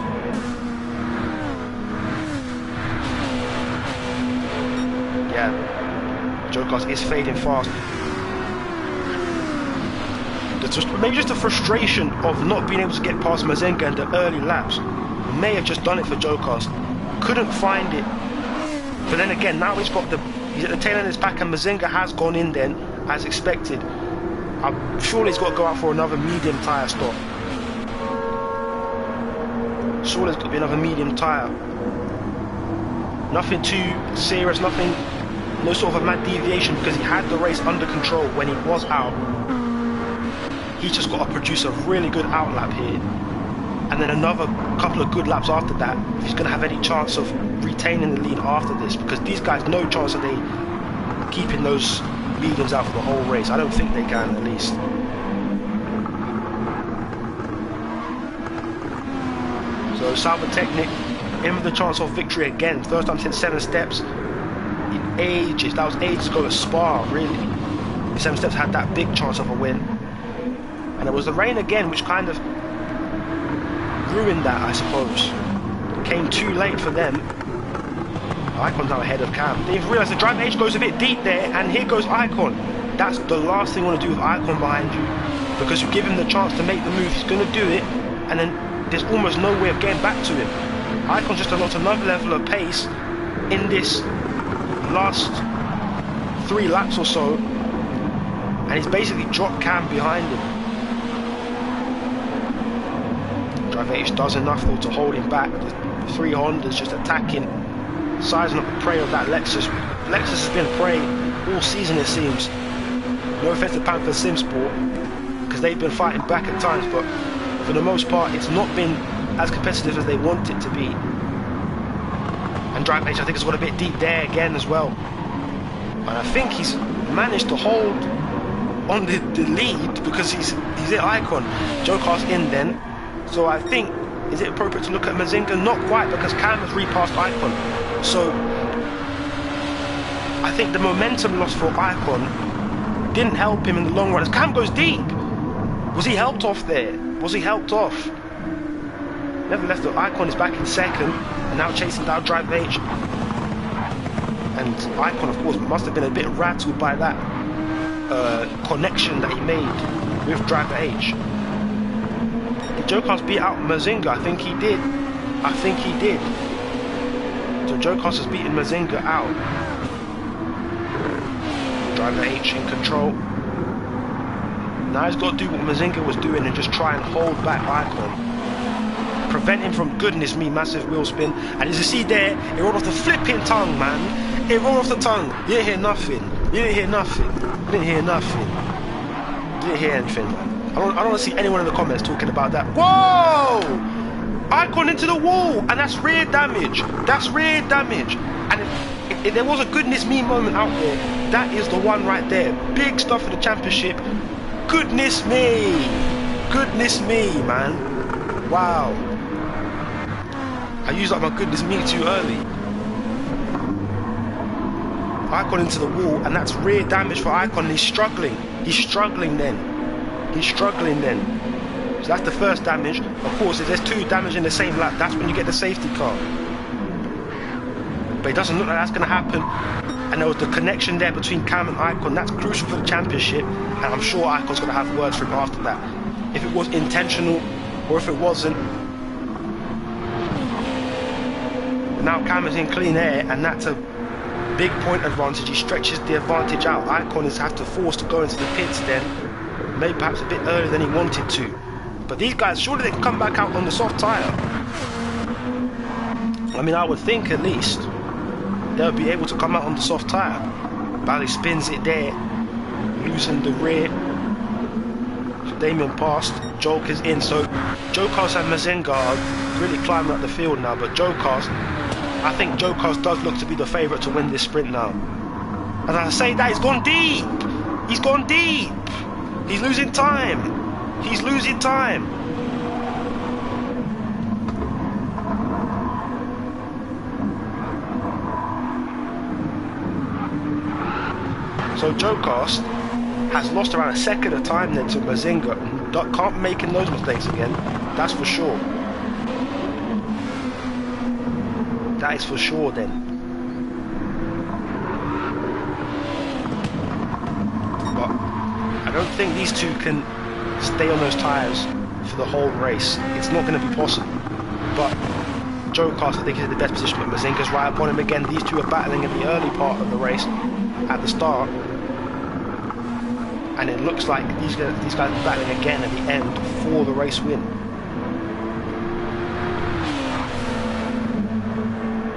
Yeah, Joe Cars is fading fast. Maybe just a frustration of not being able to get past Mazinga in the early laps may have just done it for Joe Cars. Couldn't find it. But then again, now he's at the tail end of his pack, and Mazinga has gone in then, as expected. I'm sure he's got to go out for another medium tyre stop. Surely there's got to be another medium tyre. Nothing too serious, no sort of a mad deviation, because he had the race under control when he was out. He's just got to produce a really good outlap here, and then another couple of good laps after that if he's going to have any chance of retaining the lead after this, because these guys, no chance of they keeping those mediums out for the whole race. I don't think they can, at least. So Salva Technic in with the chance of victory again. First time since 7 steps in ages. That was ages ago at Spa, really. 7 steps had that big chance of a win. And it was the rain again which kind of ruined that, I suppose. It came too late for them. Icon's now ahead of Cam. They've realised the Driver H goes a bit deep there, and here goes Icon. That's the last thing you want to do with Icon behind you, because you give him the chance to make the move, he's going to do it, and then there's almost no way of getting back to him. Icon's just unlocked another level of pace in this last 3 laps or so, and he's basically dropped Cam behind him. Driver H does enough though to hold him back. The 3 Hondas just attacking, sizing up the prey of that Lexus. Lexus has been prey all season, it seems. No offense to Panther Sim Sport, because they've been fighting back at times, but for the most part it's not been as competitive as they want it to be. And Driver H, I think, has got a bit deep there again as well. And I think he's managed to hold on the lead, because he's hit Icon. Joe Car's in then. So I think, is it appropriate to look at Mazinga? Not quite, because Cam has repassed Icon. So I think the momentum loss for Icon didn't help him in the long run. As Cam goes deep, Was he helped off there? Was he helped off? Never left. The Icon is back in second and now chasing down Driver H. And Icon, of course, must have been a bit rattled by that connection that he made with Driver H. Did Joe-Cars beat out Mazinga? I think he did. I think he did. So Joe-Cars has beaten Mazinga out. Driver H in control. Now he's got to do what Mazinga was doing and just try and hold back Icon. Prevent him from, goodness me, massive wheel spin. And as you see there, it rolled off the flipping tongue, man. It rolled off the tongue. You didn't hear nothing. You didn't hear nothing. You didn't hear nothing. You didn't hear anything, man. I don't want to see anyone in the comments talking about that. Whoa! Icon into the wall, and that's rear damage. That's rear damage. And if there was a goodness me moment out there, that is the one right there. Big stuff for the championship. Goodness me. Goodness me, man. Wow. I used up my goodness me too early. Icon into the wall, and that's rear damage for Icon. He's struggling. He's struggling then. He's struggling then. So that's the first damage. Of course, if there's 2 damage in the same lap, that's when you get the safety car. But it doesn't look like that's going to happen. And there was the connection there between Cam and Icon. That's crucial for the championship. And I'm sure Icon's going to have words for him after that. If it was intentional or if it wasn't. Now Cam is in clean air, and that's a big point advantage. He stretches the advantage out. Icon is have to force to go into the pits then. Maybe perhaps a bit earlier than he wanted to. But these guys, surely they can come back out on the soft tyre. I mean, I would think at least they'll be able to come out on the soft tyre. Bally spins it there, losing the rear. So Damien passed, Joke is in. So Joe-Cars and Mazinga are really climbing up the field now. But Joe-Cars, I think Joe-Cars does look to be the favourite to win this sprint now. As I say that, he's gone deep. He's gone deep. He's losing time. He's losing time. So Joe-Cars has lost around a second of time then to Mazinga. Can't be making those mistakes again. That's for sure. That is for sure then. But I don't think these two can stay on those tyres for the whole race. It's not going to be possible. But Joe-Cars, I think, is in the best position, but Mazinga's right upon him again. These two are battling in the early part of the race at the start. And it looks like these guys are battling again at the end for the race win.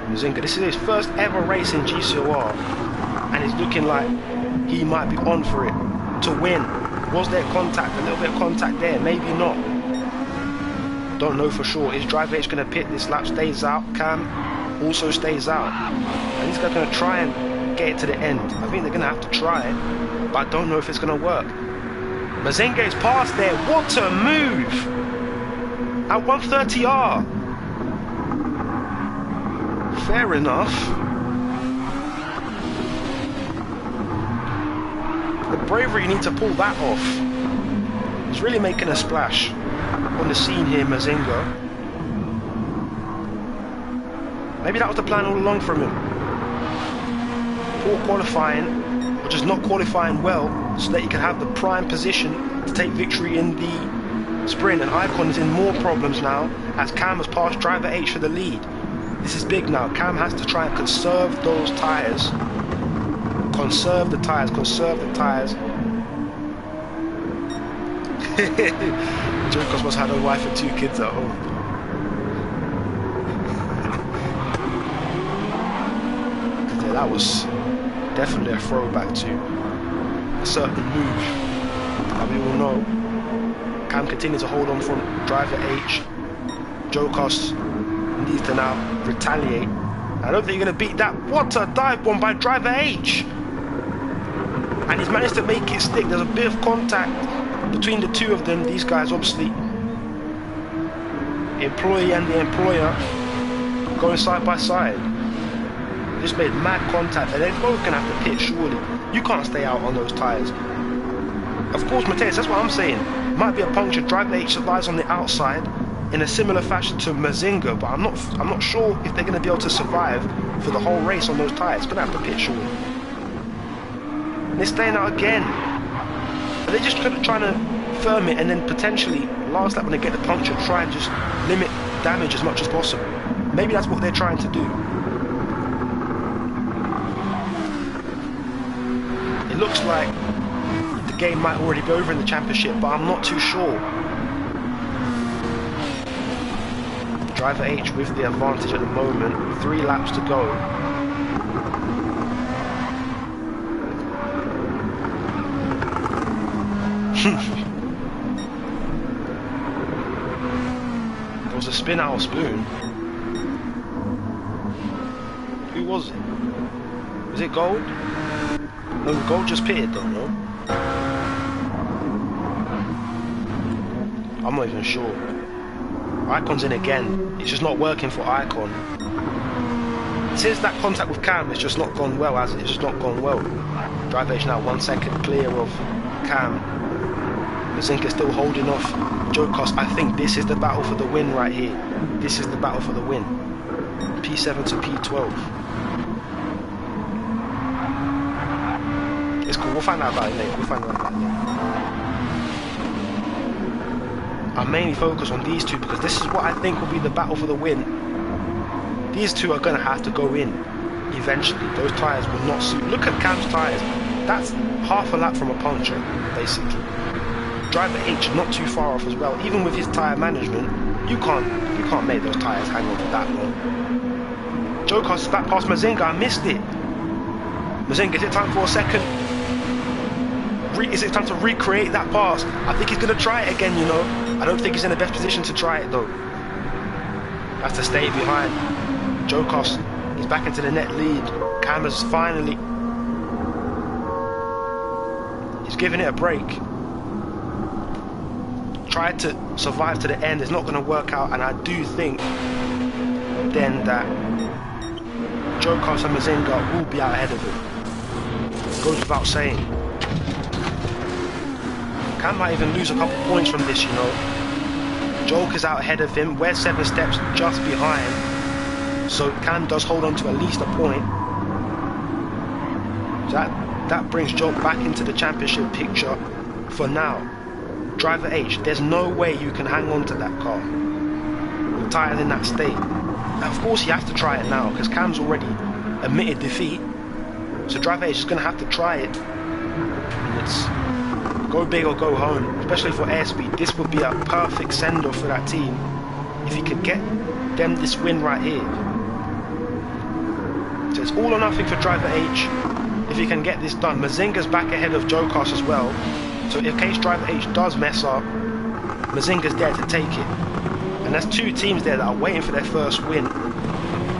Mazinga, this is his first ever race in GCOR, and it's looking like he might be on for it to win. Was there contact? A little bit of contact there, maybe not. Don't know for sure. Is Driver H going to pit this lap? Stays out. Cam also stays out. And these guys are going to try and get it to the end. I think they're going to have to try it, but I don't know if it's going to work. Mazinga is past there. What a move! At 130R. Fair enough. The bravery, you need to pull that off. He's really making a splash on the scene here, Mazinga. Maybe that was the plan all along from him. Poor qualifying, or just not qualifying well, so that he can have the prime position to take victory in the sprint. And Icon is in more problems now, as Cam has passed Driver H for the lead. This is big now. Cam has to try and conserve those tyres. Conserve the tyres, conserve the tyres. Joe-Cars must have a wife and 2 kids at home. Yeah, that was definitely a throwback to a certain move that we all know. Cam continues to hold on from Driver H. Joe-Cars needs to now retaliate. I don't think you're going to beat that. What a dive bomb by Driver H! And he's managed to make it stick. There's a bit of contact between the two of them. These guys, obviously, the employee and the employer, going side by side. Just made mad contact, and they're both going to have to pit, surely. You can't stay out on those tyres. Of course, Mateus, that's what I'm saying. Might be a puncture. Driver H survives on the outside in a similar fashion to Mazinga, but I'm not sure if they're going to be able to survive for the whole race on those tyres. Going to have to pit short. And they're staying out again. Are they just trying to firm it and then potentially last lap when they get the puncture, try and just limit damage as much as possible? Maybe that's what they're trying to do. It looks like the game might already be over in the championship, but I'm not too sure. Driver H with the advantage at the moment. 3 laps to go. There was a spin out of Spoon. Who was it? Was it Gold? No, Gold just pitted though, no? I'm not even sure. Icon's in again. It's just not working for Icon. Since that contact with Cam, it's just not gone well, has it? It's just not gone well. Driver H now 1 second clear of Cam. Mazinka still holding off GCOR. I think this is the battle for the win right here. This is the battle for the win. P7 to P12. It's cool. We'll find out about it later. I mainly focus on these two because this is what I think will be the battle for the win. These two are going to have to go in eventually. Those tyres will not suit. Look at Cam's tyres. That's half a lap from a puncture, basically. Driver H not too far off as well. Even with his tyre management, you can't make those tyres hang on for that long. GCOR's back past Mazinga. I missed it. Mazinga, is it time for a second? Is it time to recreate that pass? I think he's going to try it again, you know. I don't think he's in the best position to try it though. Has to stay behind. GCOR, he's back into the net lead. Cam has finally... He's giving it a break. Tried to survive to the end. It's not going to work out, and I do think then that GCOR and Mazinga will be out ahead of him. Goes without saying. Cam might even lose a couple points from this, you know. Joke is out ahead of him. We're 7 steps just behind. So Cam does hold on to at least a point. That brings Joke back into the championship picture for now. Driver H, there's no way you can hang on to that car with tyres in that state. Now, of course he has to try it now because Cam's already admitted defeat. So Driver H is going to have to try it. It's go big or go home, especially for airspeed. This would be a perfect send-off for that team if he could get them this win right here. So it's all or nothing for Driver H if he can get this done. Mazinga's back ahead of GCOR as well. So in case Driver H does mess up, Mazinga's there to take it. And there's 2 teams there that are waiting for their first win.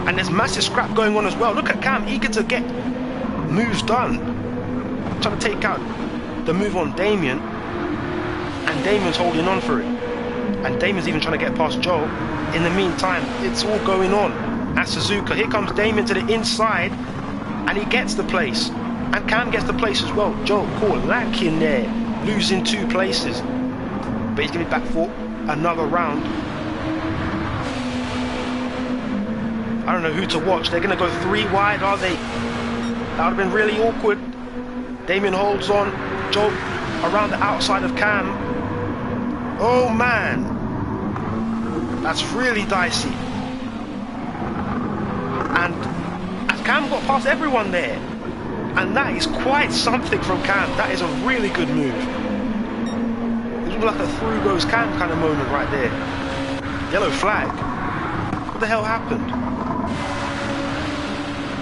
And there's massive scrap going on as well. Look at Cam, eager to get moves done. Trying to take out the move on Damien, and Damien's holding on for it, and Damien's even trying to get past Joe. In the meantime, it's all going on at Suzuka. Here comes Damien to the inside, and he gets the place, and Cam gets the place as well. Joe caught lacking there, losing 2 places, but he's going to be back for another round. I don't know who to watch. They're going to go 3 wide, are they? That would have been really awkward. Damien holds on. Joe around the outside of Cam. Oh man, that's really dicey. And as Cam got past everyone there, and that is quite something from Cam. That is a really good move. It was like a through goes Cam kind of moment right there. Yellow flag. What the hell happened?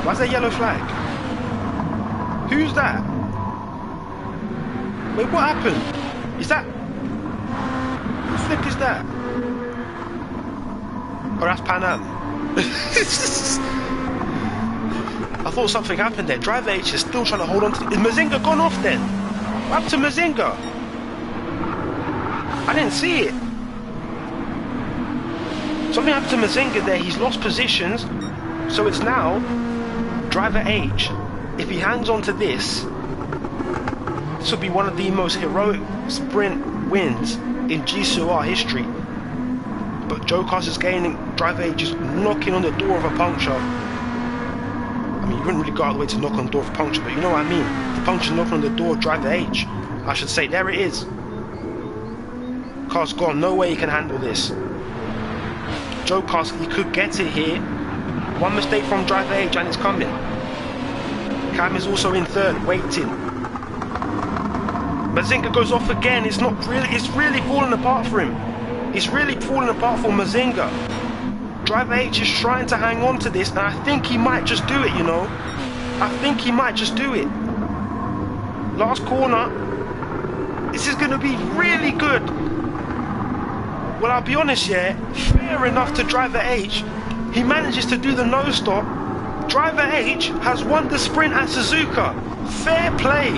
Why's there yellow flag? Who's that? Wait, what happened? Is that... Who the flip is that? Oh, that's Pan Am. I thought something happened there. Driver H is still trying to hold on to... Is Mazinga gone off then? What happened to Mazinga? I didn't see it. Something happened to Mazinga there. He's lost positions. So it's now Driver H. If he hangs on to this will be one of the most heroic sprint wins in GCOR history. But Joe Cast is gaining, Driver H is knocking on the door of a puncture. I mean, you wouldn't really go out of the way to knock on the door of a puncture, but you know what I mean. The puncture's knocking on the door of Driver H. I should say, there it is. Car's gone, no way he can handle this. Joe Cast, he could get it here. One mistake from Driver H and it's coming. Cam is also in third, waiting. Mazinga goes off again. It's really falling apart for him. It's really falling apart for Mazinga. Driver H is trying to hang on to this, and I think he might just do it, you know. I think he might just do it. Last corner. This is going to be really good. Well, I'll be honest, yeah. Fair enough to Driver H. He manages to do the nose stop. Driver H has won the sprint at Suzuka. Fair play.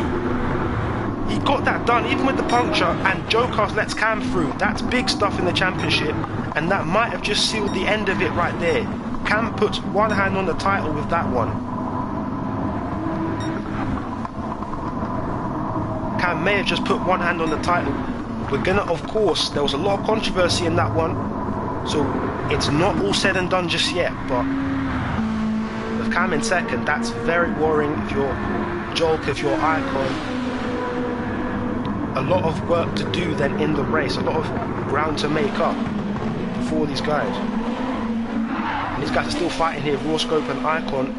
He got that done even with the puncture, and Joe Cast lets Cam through. That's big stuff in the championship, and that might have just sealed the end of it right there. Cam puts one hand on the title with that one. Cam may have just put one hand on the title. We're gonna, of course, there was a lot of controversy in that one, so it's not all said and done just yet, but with Cam in second, that's very worrying if you're Jolk, if you're Icon. A lot of work to do then in the race, a lot of ground to make up for these guys. And these guys are still fighting here, Rawscope and Icon.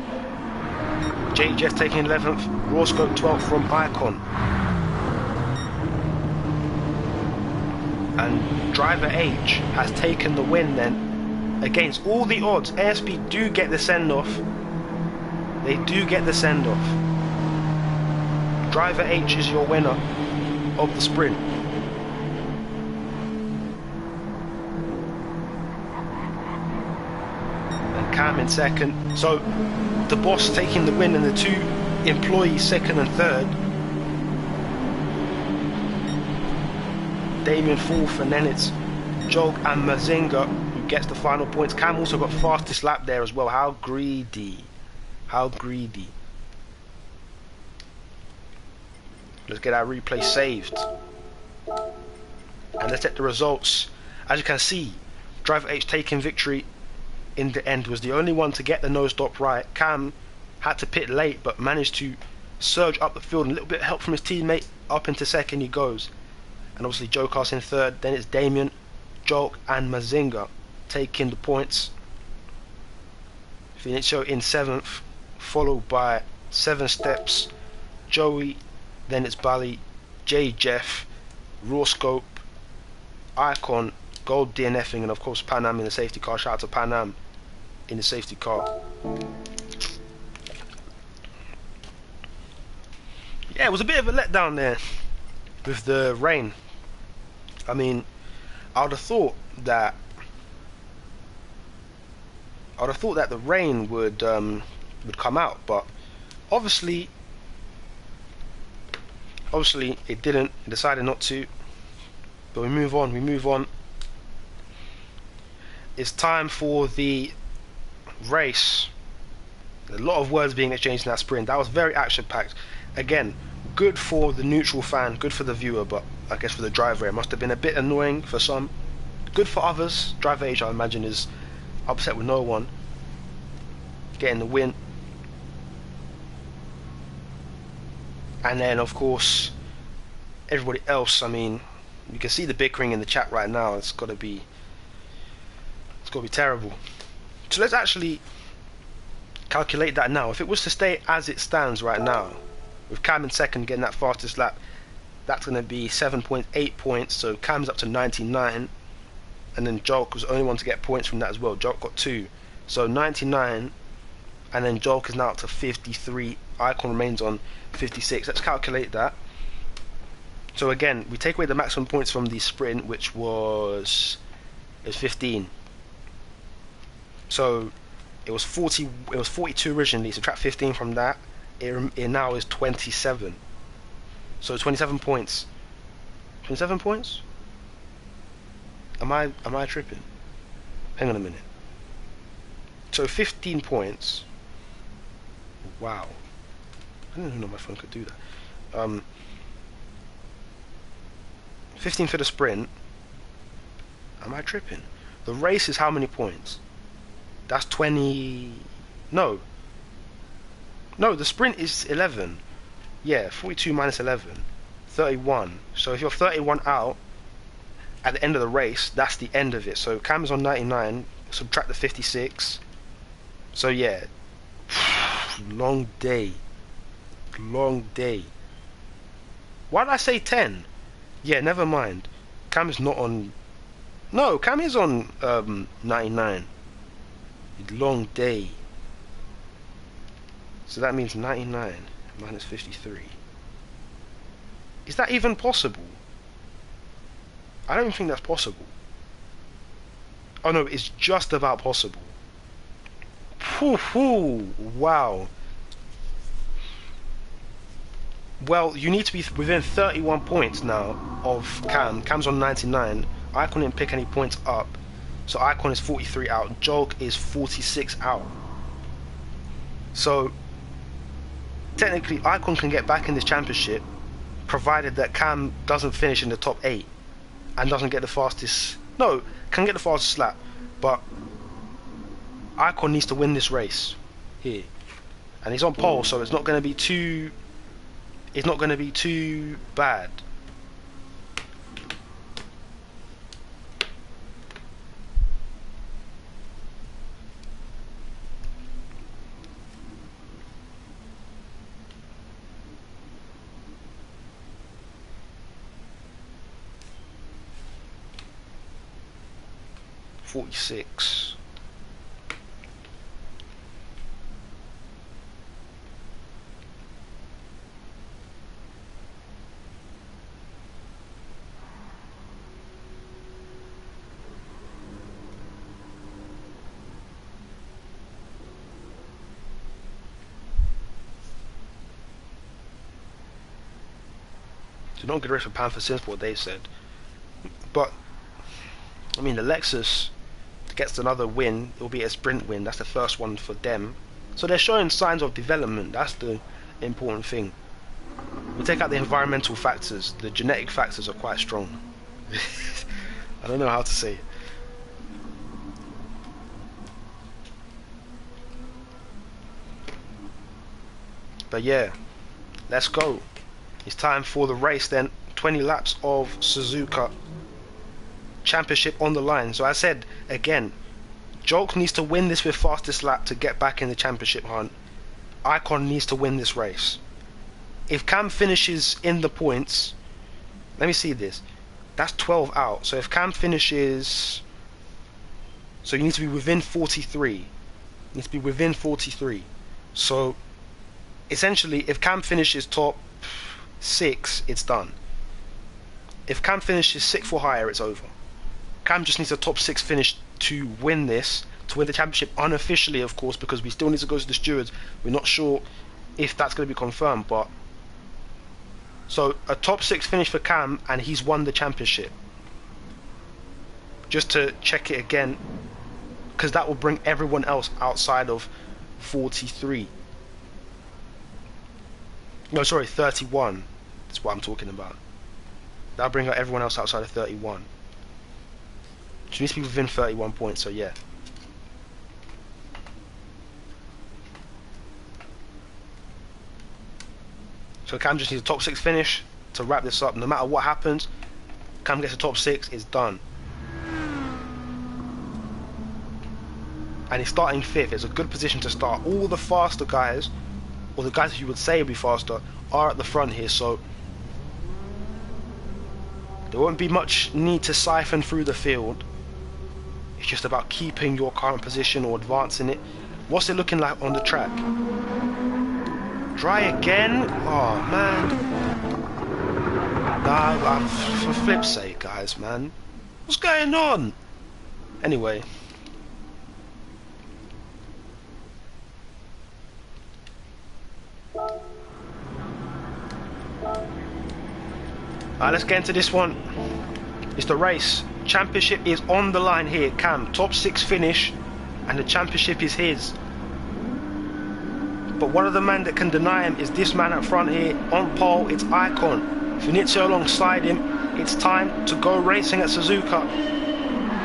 JJF taking 11th, Rawscope 12th from Icon. And Driver H has taken the win then. Against all the odds, ASB do get the send-off. They do get the send-off. Driver H is your winner of the sprint. And Cam in second. So the boss taking the win and the two employees second and third. Damien fourth, and then it's Jog and Mazinga who gets the final points. Cam also got fastest lap there as well. How greedy. How greedy. Let's get our replay saved. And let's check the results. As you can see, Driver H taking victory in the end, was the only one to get the nose stop right. Cam had to pit late but managed to surge up the field, and a little bit of help from his teammate. Up into second he goes. And obviously Joe Cast in third. Then it's Damien, Jolk and Mazinga taking the points. Finicio in 7th, followed by 7 Steps, Joey, then it's Bali, J Jeff, Rawscope, Icon, Gold DNFing, and of course Panam in the safety car. Shout out to Panam in the safety car. Yeah, it was a bit of a letdown there with the rain. I mean, I would have thought that the rain would come out, but obviously it didn't. It decided not to. But we move on. It's time for the race. A lot of words being exchanged in that sprint. That was very action packed. Again, good for the neutral fan, good for the viewer, but I guess for the driver it must have been a bit annoying for some. Good for others. Driver H, I imagine, is upset with no one getting the win. And then of course everybody else, I mean, you can see the bickering in the chat right now. It's gotta be terrible. So let's actually calculate that now. If it was to stay as it stands right now, with Cam in second getting that fastest lap, that's going to be 7.8 points. So Cam's up to 99, and then Jolk was the only one to get points from that as well. Jolk got 2, so 99, and then Jolk is now up to 53. Icon remains on 56. Let's calculate that. So again, we take away the maximum points from the sprint, which was 15. So it was 40. It was 42 originally. Subtract 15 from that. It now is 27. So 27 points. 27 points? Am I tripping? Hang on a minute. So 15 points. Wow. I didn't even know my phone could do that. 15 for the sprint. Am I tripping? The race is how many points? That's 20. No, the sprint is 11. Yeah, 42 minus 11, 31. So if you're 31 out at the end of the race, that's the end of it. So Cam is on 99, subtract the 56. So yeah, long day. Why did I say 10? Yeah, never mind. Cam is not on. No, Cam is on 99. Long day. So that means 99 minus 53. Is that even possible? I don't think that's possible. Oh no, it's just about possible. Wow. Well, you need to be within 31 points now of Cam. Cam's on 99. Icon didn't pick any points up. So Icon is 43 out. Joke is 46 out. So technically Icon can get back in this championship provided that Cam doesn't finish in the top 8 and doesn't get the fastest. No, can get the fastest lap, but Icon needs to win this race here, and he's on pole, so it's not going to be too. It's not going to be too bad. .46. So not good race for Panther since what they said. But I mean, the Lexus gets another win. It will be a sprint win. That's the first one for them. So they're showing signs of development. That's the important thing. We take out the environmental factors. The genetic factors are quite strong. I don't know how to say it. But yeah, let's go. It's time for the race then. 20 laps of Suzuka. Championship on the line. So I said again, Joke needs to win this with fastest lap to get back in the championship hunt. Icon needs to win this race. If Cam finishes in the points, let me see this. That's 12 out. So if Cam finishes, so you need to be within 43. You need to be within 43. So essentially, if Cam finishes top 6, it's done. If Cam finishes 6th or higher, it's over. Cam just needs a top 6 finish to win this, to win the championship unofficially, of course, because we still need to go to the stewards. We're not sure if that's going to be confirmed, but so a top 6 finish for Cam and he's won the championship. Just to check it again, because that will bring everyone else outside of 43. No, sorry, 31. That's what I'm talking about. That'll bring out everyone else outside of 31. She needs to be within 31 points, so yeah. So Cam just needs a top 6 finish to wrap this up. No matter what happens, Cam gets a top 6, it's done. And he's starting 5th. It's a good position to start. All the faster guys, or the guys who you would say would be faster, are at the front here, so there won't be much need to siphon through the field. It's just about keeping your current position or advancing it. What's it looking like on the track? Dry again? Oh man. Nah, for flip's sake, guys, man. What's going on? Anyway. Alright, let's get into this one. It's the race. Championship is on the line here. Cam, top 6 finish, and the championship is his. But one of the men that can deny him is this man up front here on pole. It's Icon. Finizio alongside him. It's time to go racing at Suzuka.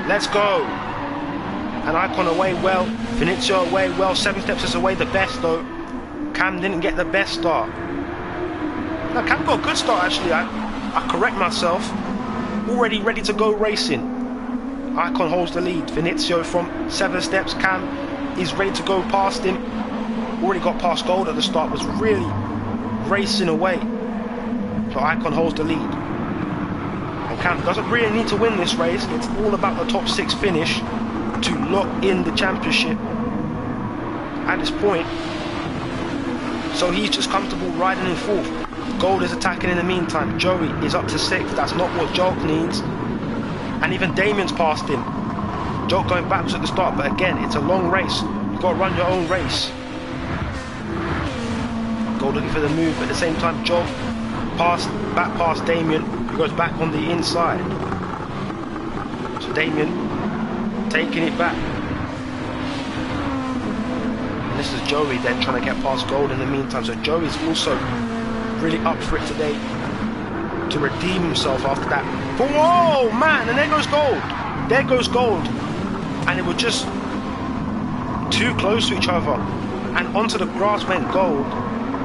Let's go. And Icon away well, Finizio away well, 7 steps is away the best though. Cam didn't get the best start. No, Cam got a good start actually, I correct myself. Already ready to go racing. Icon holds the lead, Finizio from 7 steps, Cam is ready to go past him. Already got past Gold at the start, was really racing away. So Icon holds the lead. And Cam doesn't really need to win this race, it's all about the top 6 finish to lock in the championship at this point. So he's just comfortable riding in 4th. Gold is attacking in the meantime. Joey is up to 6th. That's not what Joke needs. And even Damien's passed him. Joke going backwards at the start, but again, it's a long race. You've got to run your own race. Gold looking for the move, but at the same time, Joke back past Damien, who goes back on the inside. So Damien taking it back. And this is Joey then trying to get past Gold in the meantime. So Joey's also really up for it today to redeem himself after that. But whoa, man, and there goes Gold. There goes Gold. And it was just too close to each other. And onto the grass went Gold.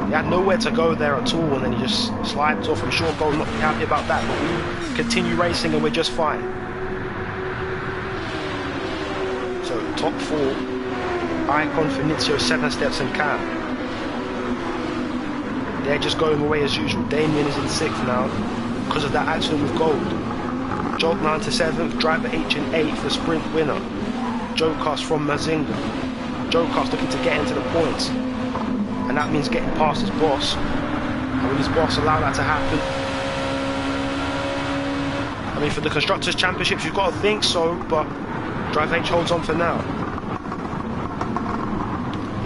He had nowhere to go there at all, and then he just slides off. I'm sure Gold not be happy about that, but we continue racing and we're just fine. So top 4, Icon, Finizio, 7 steps and Cam. They're just going away as usual. Damien is in 6th now because of that accident with Gold. Joke 9 to 7th, Driver H in 8th, the sprint winner. Jokas from Mazinga. Jokas looking to get into the points. And that means getting past his boss. And will his boss allow that to happen? I mean, for the Constructors' Championships, you've got to think so, but Drive H holds on for now.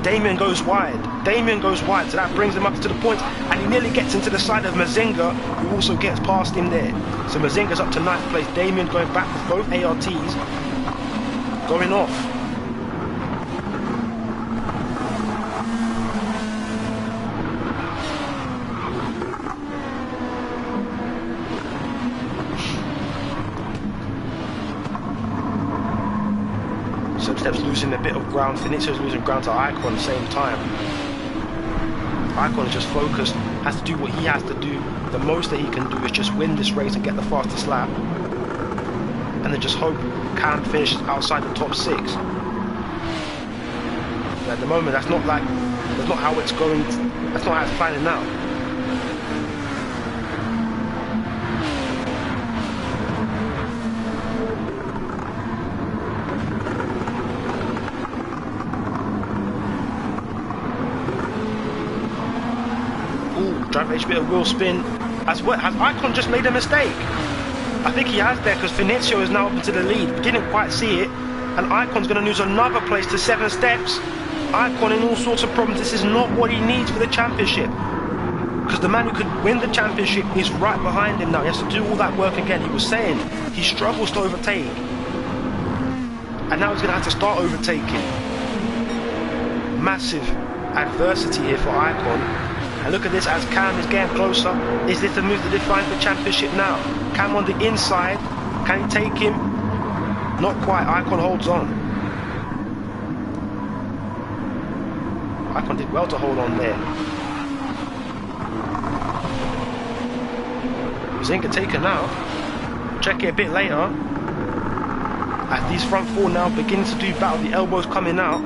Damien goes wide. Damien goes wide, so that brings him up to the points, and he nearly gets into the side of Mazinga, who also gets past him there. So Mazinga's up to 9th place. Damien going back with both ARTs, going off. Steps losing a bit of ground, Finizio's losing ground to Icon at the same time. Icon is just focused, has to do what he has to do. The most that he can do is just win this race and get the fastest lap. And then just hope Cam finishes outside the top 6. But at the moment, that's not how it's going, that's not how it's planning now. Driver H bit of wheel spin. Has Icon just made a mistake? I think he has there because Finizio is now up into the lead. We didn't quite see it. And Icon's going to lose another place to 7 steps. Icon in all sorts of problems. This is not what he needs for the championship. Because the man who could win the championship is right behind him now. He has to do all that work again. He was saying he struggles to overtake. And now he's going to have to start overtaking. Massive adversity here for Icon. And look at this as Cam is getting closer. Is this the move that defines the championship now? Cam on the inside. Can he take him? Not quite. Icon holds on. Icon did well to hold on there. Mazinga taken out. Check it a bit later. As these front 4 now begin to do battle. The elbows coming out.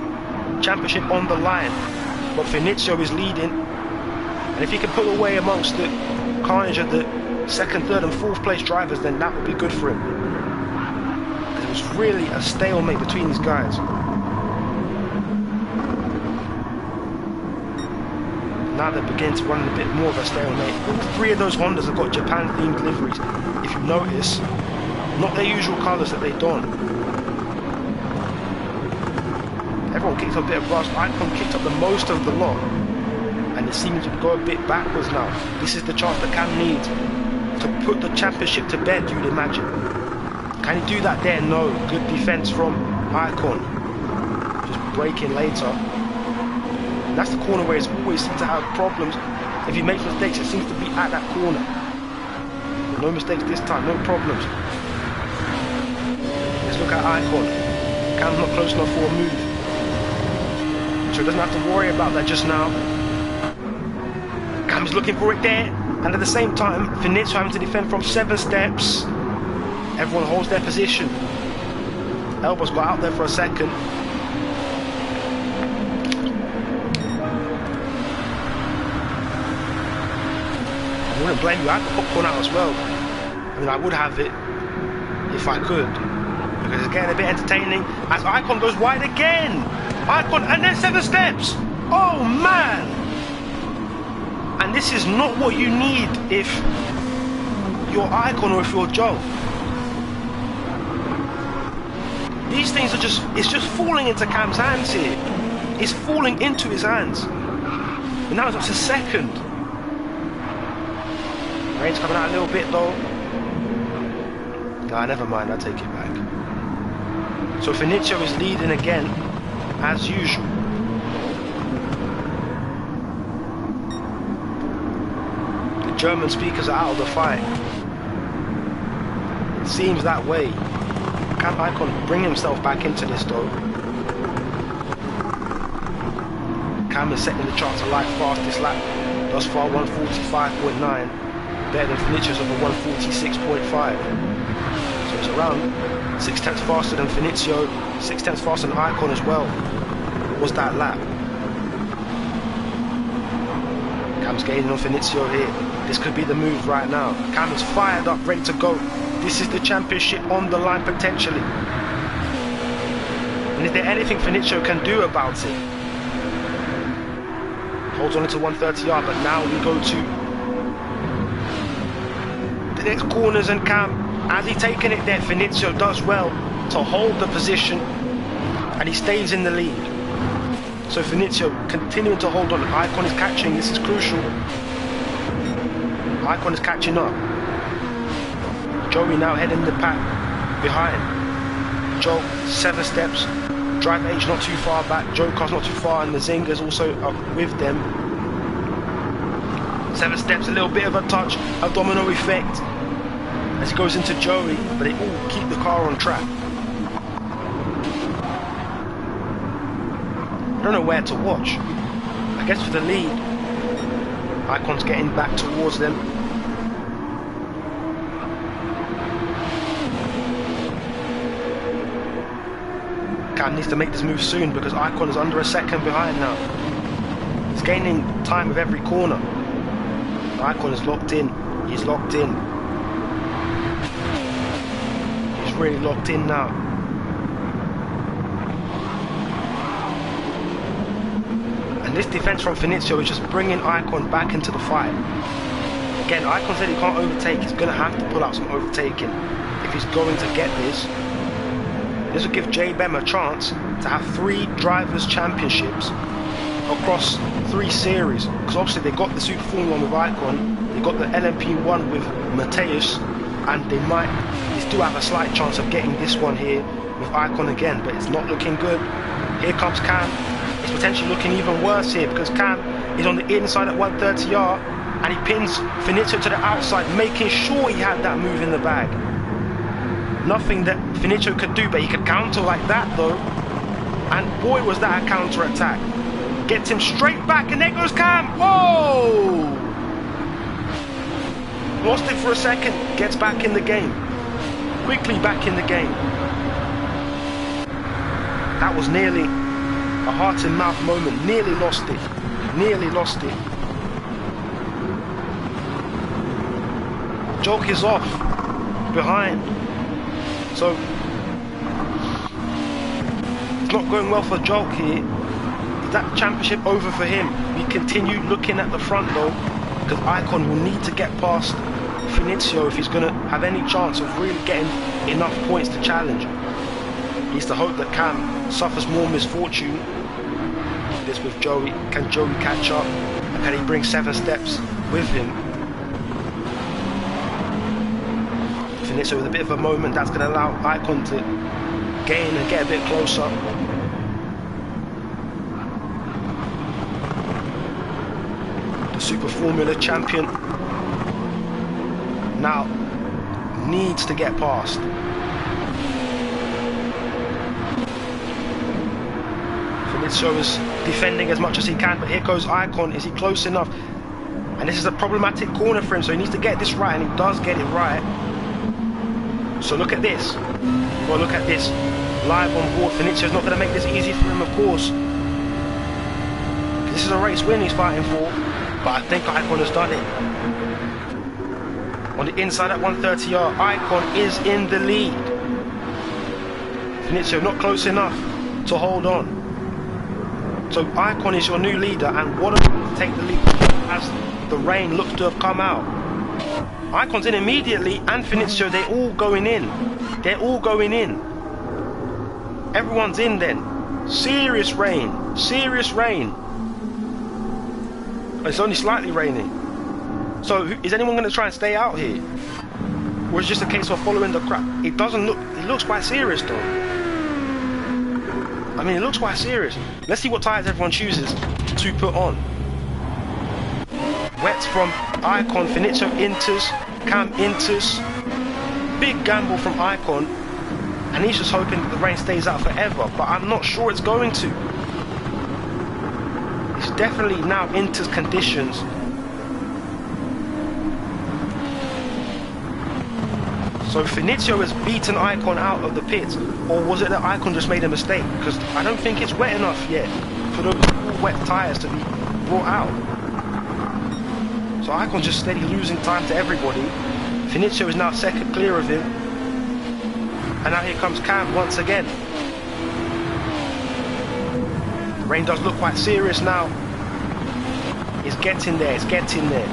Championship on the line. But Finizio is leading. And if he can pull away amongst the carnage of the 2nd, 3rd and 4th place drivers, then that would be good for him. It was really a stalemate between these guys. Now they're beginning to run a bit more of a stalemate. All 3 of those Hondas have got Japan-themed liveries, if you notice. Not their usual colours that they don. Everyone kicked up a bit of rust. Icon kicked up the most of the lot. And it seems to go a bit backwards now. This is the chance that Cam needs to put the championship to bed, you'd imagine. Can he do that there? No. Good defense from Icon. Just braking later. And that's the corner where it's always seems to have problems. If he makes mistakes, it seems to be at that corner. No mistakes this time, no problems. Let's look at Icon. Cam's not close enough for a move. So he doesn't have to worry about that just now. Cam's looking for it there. And at the same time, Finitio having to defend from 7 steps. Everyone holds their position. Elbows got out there for a second. I wouldn't blame you, I had the popcorn out as well. I mean, I would have it if I could, because it's getting a bit entertaining as Icon goes wide again. Icon, and then 7 steps. Oh man! And this is not what you need if you're Icon or if you're Joe. These things are it's just falling into Cam's hands here. It's falling into his hands. And now it's up to second. Rain's coming out a little bit though. Nah, never mind, I'll take it back. So Finitio is leading again, as usual. The German speakers are out of the fight. It seems that way. Can Icon bring himself back into this though? Cam is setting the chart to life fastest lap. Thus far 145.9. Better than Finitio's over 146.5. So it's around 6 tenths faster than Finitio, 6 tenths faster than Icon as well. Was that lap? Cam's gaining on Finitio here. This could be the move right now. Cam is fired up, ready to go. This is the championship on the line potentially. And is there anything Finitio can do about it? Holds on to 130R, but now we go to the next corners, and Cam, as he's taking it there, Finitio does well to hold the position and he stays in the lead. So Finitio continuing to hold on. Icon is catching, this is crucial. Icon is catching up. Joey now heading the pack behind. Joe 7 steps. Driver H not too far back. Joe Car's not too far, and the Zinga's also up with them. 7 steps, a little bit of a touch, a domino effect as he goes into Joey, but they all keep the car on track. I don't know where to watch. I guess for the lead, Icon's getting back towards them. Cam needs to make this move soon because Icon is under a second behind now. He's gaining time with every corner. Icon is locked in. He's locked in. He's really locked in now. And this defense from Finitio is just bringing Icon back into the fight. Again, Icon said he can't overtake. He's going to have to pull out some overtaking if he's going to get this. This will give J-Bem a chance to have 3 drivers' championships across 3 series. Because obviously they got the Super Formula 1 with Icon, they got the LMP1 with Mateus, and they still have a slight chance of getting this one here with Icon again, but it's not looking good. Here comes Cam. It's potentially looking even worse here because Cam is on the inside at 130R and he pins Finitio to the outside, making sure he had that move in the bag. Nothing that Finitio could do, but he could counter like that though. And boy, was that a counter attack. Gets him straight back, and there goes Cam. Whoa! Lost it for a second, gets back in the game. Quickly back in the game. That was nearly a heart and mouth moment. Nearly lost it. Nearly lost it. Joke is off. Behind. So, it's not going well for Joke here. Is that championship over for him? We continue looking at the front though, because Icon will need to get past Finitio if he's going to have any chance of really getting enough points to challenge. He needs to hope that Cam suffers more misfortune. This with Joey. Can Joey catch up? And can he bring 7 steps with him? Finitio with a bit of a moment, that's going to allow Icon to gain and get a bit closer. The Super Formula champion now needs to get past. Finizio is defending as much as he can, but here goes Icon. Is he close enough? And this is a problematic corner for him, so he needs to get this right, and he does get it right. So look at this. Well, look at this. Live on board. Finizio's not going to make this easy for him, of course. This is a race win he's fighting for, but I think Icon has done it. On the inside at 130R, Icon is in the lead. Finizio not close enough to hold on. So Icon is your new leader, and what a take the lead as the rain looks to have come out. Icon's in immediately, and Finizio, they're all going in. They're all going in. Everyone's in then. Serious rain. Serious rain. It's only slightly raining. So is anyone going to try and stay out here? Or is it just a case of following the crowd? It doesn't look, it looks quite serious though. I mean, it looks quite serious. Let's see what tyres everyone chooses to put on. Wets from Icon, Finizio enters, Cam enters. Big gamble from Icon. And he's just hoping that the rain stays out forever, but I'm not sure it's going to. It's definitely now enters conditions. So Finizio has beaten Icon out of the pits, or was it that Icon just made a mistake? Because I don't think it's wet enough yet for those wet tyres to be brought out. So Icon's just steady losing time to everybody. Finizio is now second clear of him. And now here comes Cam once again. The rain does look quite serious now. It's getting there, it's getting there.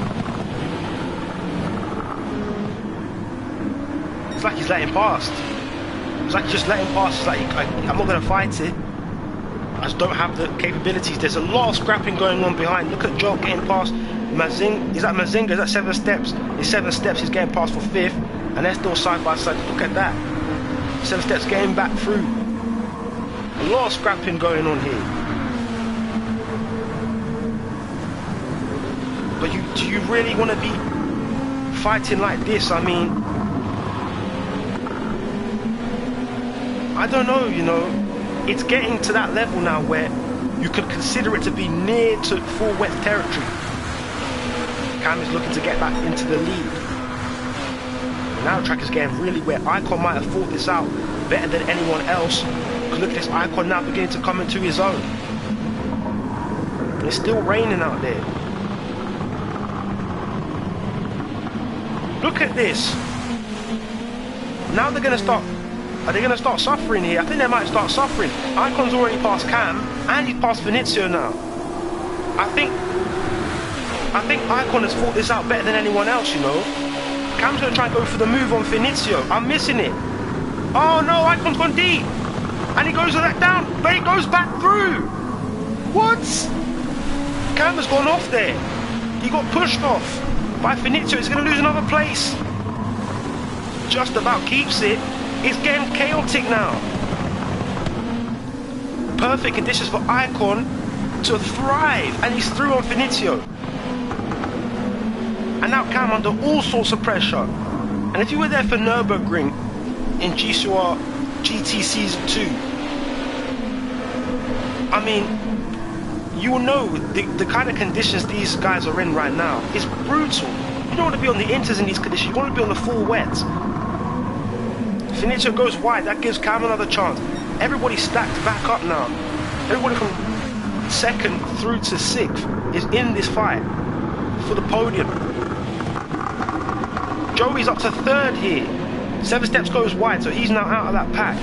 It's like he's letting past. It's like he's just letting past. It's like, I'm not going to fight it. I just don't have the capabilities. There's a lot of scrapping going on behind. Look at Joel getting past Mazinga. Is that Mazinga? Is that 7 steps? It's 7 steps. He's getting past for 5th. And they're still side by side. Look at that. 7 steps getting back through. A lot of scrapping going on here. But do you really want to be fighting like this? I mean, I don't know, you know. It's getting to that level now where you could consider it to be near to full wet territory. Cam is looking to get back into the lead. Now the track is getting really wet. Icon might have thought this out better than anyone else. Because look at this, Icon now beginning to come into his own. And it's still raining out there. Look at this. Now they're going to start. Are they going to start suffering here? I think they might start suffering. Icon's already past Cam, and he's past Finizio now. I think Icon has thought this out better than anyone else, you know. Cam's going to try and go for the move on Finizio. I'm missing it. Oh no, Icon's gone deep. And he goes that down, but he goes back through. What? Cam has gone off there. He got pushed off by Finizio. He's going to lose another place. Just about keeps it. It's getting chaotic now. Perfect conditions for Icon to thrive. And he's through on Finizio. And now Cam under all sorts of pressure. And if you were there for Nürburgring in GCOR GT Season 2, I mean, you will know the kind of conditions these guys are in right now. It's brutal. You don't want to be on the inters in these conditions. You want to be on the full wet. Finizio goes wide. That gives Cam another chance. Everybody's stacked back up now. Everybody from 2nd through to 6th is in this fight for the podium. Joey's up to 3rd here. 7 steps goes wide, so he's now out of that pack.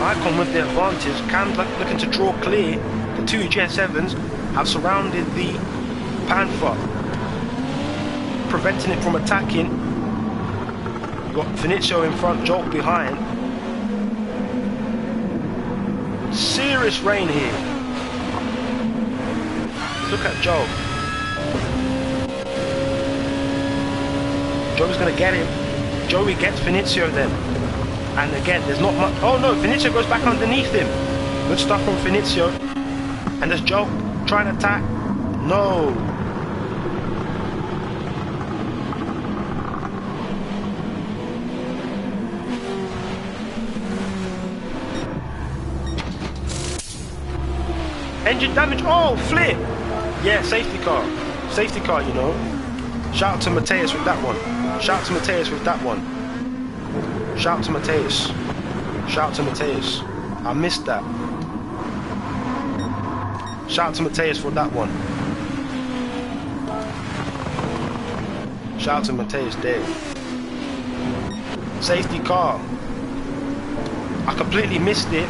Icon with the advantage. Cam's looking to draw clear. The 2 GS7s have surrounded the Panther, preventing it from attacking. You've got Finizio in front, Joel behind. Serious rain here. Look at Joel. Joey's going to get him. Joey gets Finizio then. And again, there's not much. Oh no, Finizio goes back underneath him. Good stuff from Finizio. And there's Joel trying to attack. No. Engine damage. Oh, flip. Yeah, safety car. Safety car, you know. Shout out to Mateus with that one. Shout out to Mateus with that one. Shout out to Mateus. Shout out to Mateus. I missed that. Shout out to Mateus for that one. Shout out to Mateus there. Safety car. I completely missed it.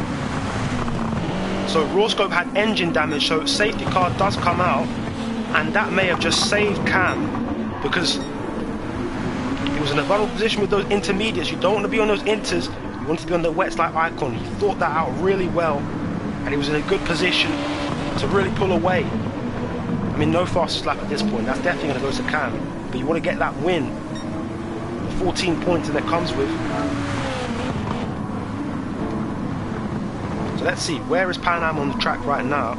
So raw scope had engine damage, so safety car does come out, and that may have just saved Cam because he was in a vulnerable position with those intermediates. You don't want to be on those inters, you want to be on the wets like Icon. He thought that out really well, and he was in a good position to really pull away. I mean, no fastest lap at this point, that's definitely going to go to Cam, but you want to get that win. 14 points that it comes with. So let's see, where is Pan Am on the track right now?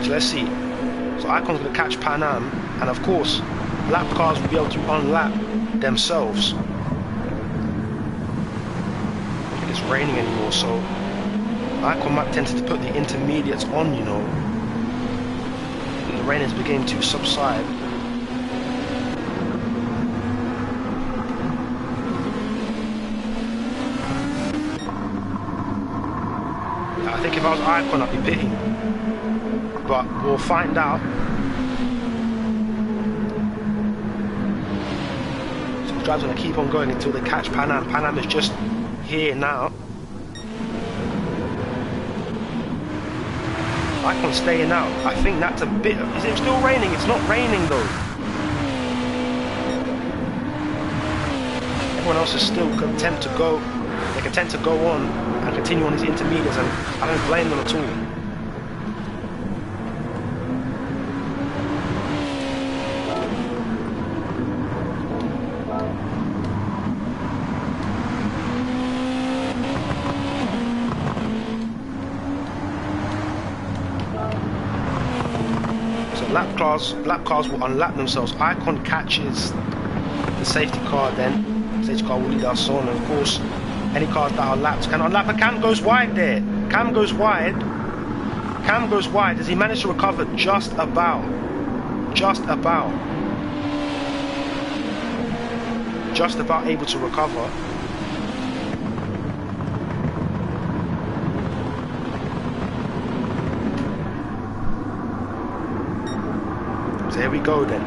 So let's see. So Icon's going to catch Pan Am, and of course, lap cars will be able to unlap themselves. It's raining anymore, so Icon might tend to put the intermediates on, you know. The rain is beginning to subside. I think if I was Icon, I'd be pitting, but we'll find out. So the drive's going to keep on going until they catch Pan Am. Pan Am is just here now. Icon staying out. I think that's a bit. Is it still raining? It's not raining though. Everyone else is still content to go. They're content to go on and continue on these intermediates, and I don't blame them at all. Lap cars will unlap themselves. Icon catches the safety car, then safety car will lead us on, and of course any cars that are lapped can unlap. And Cam goes wide there. Cam goes wide. Cam goes wide. Does he manage to recover? Just about. Just about. Just about able to recover. There we go then.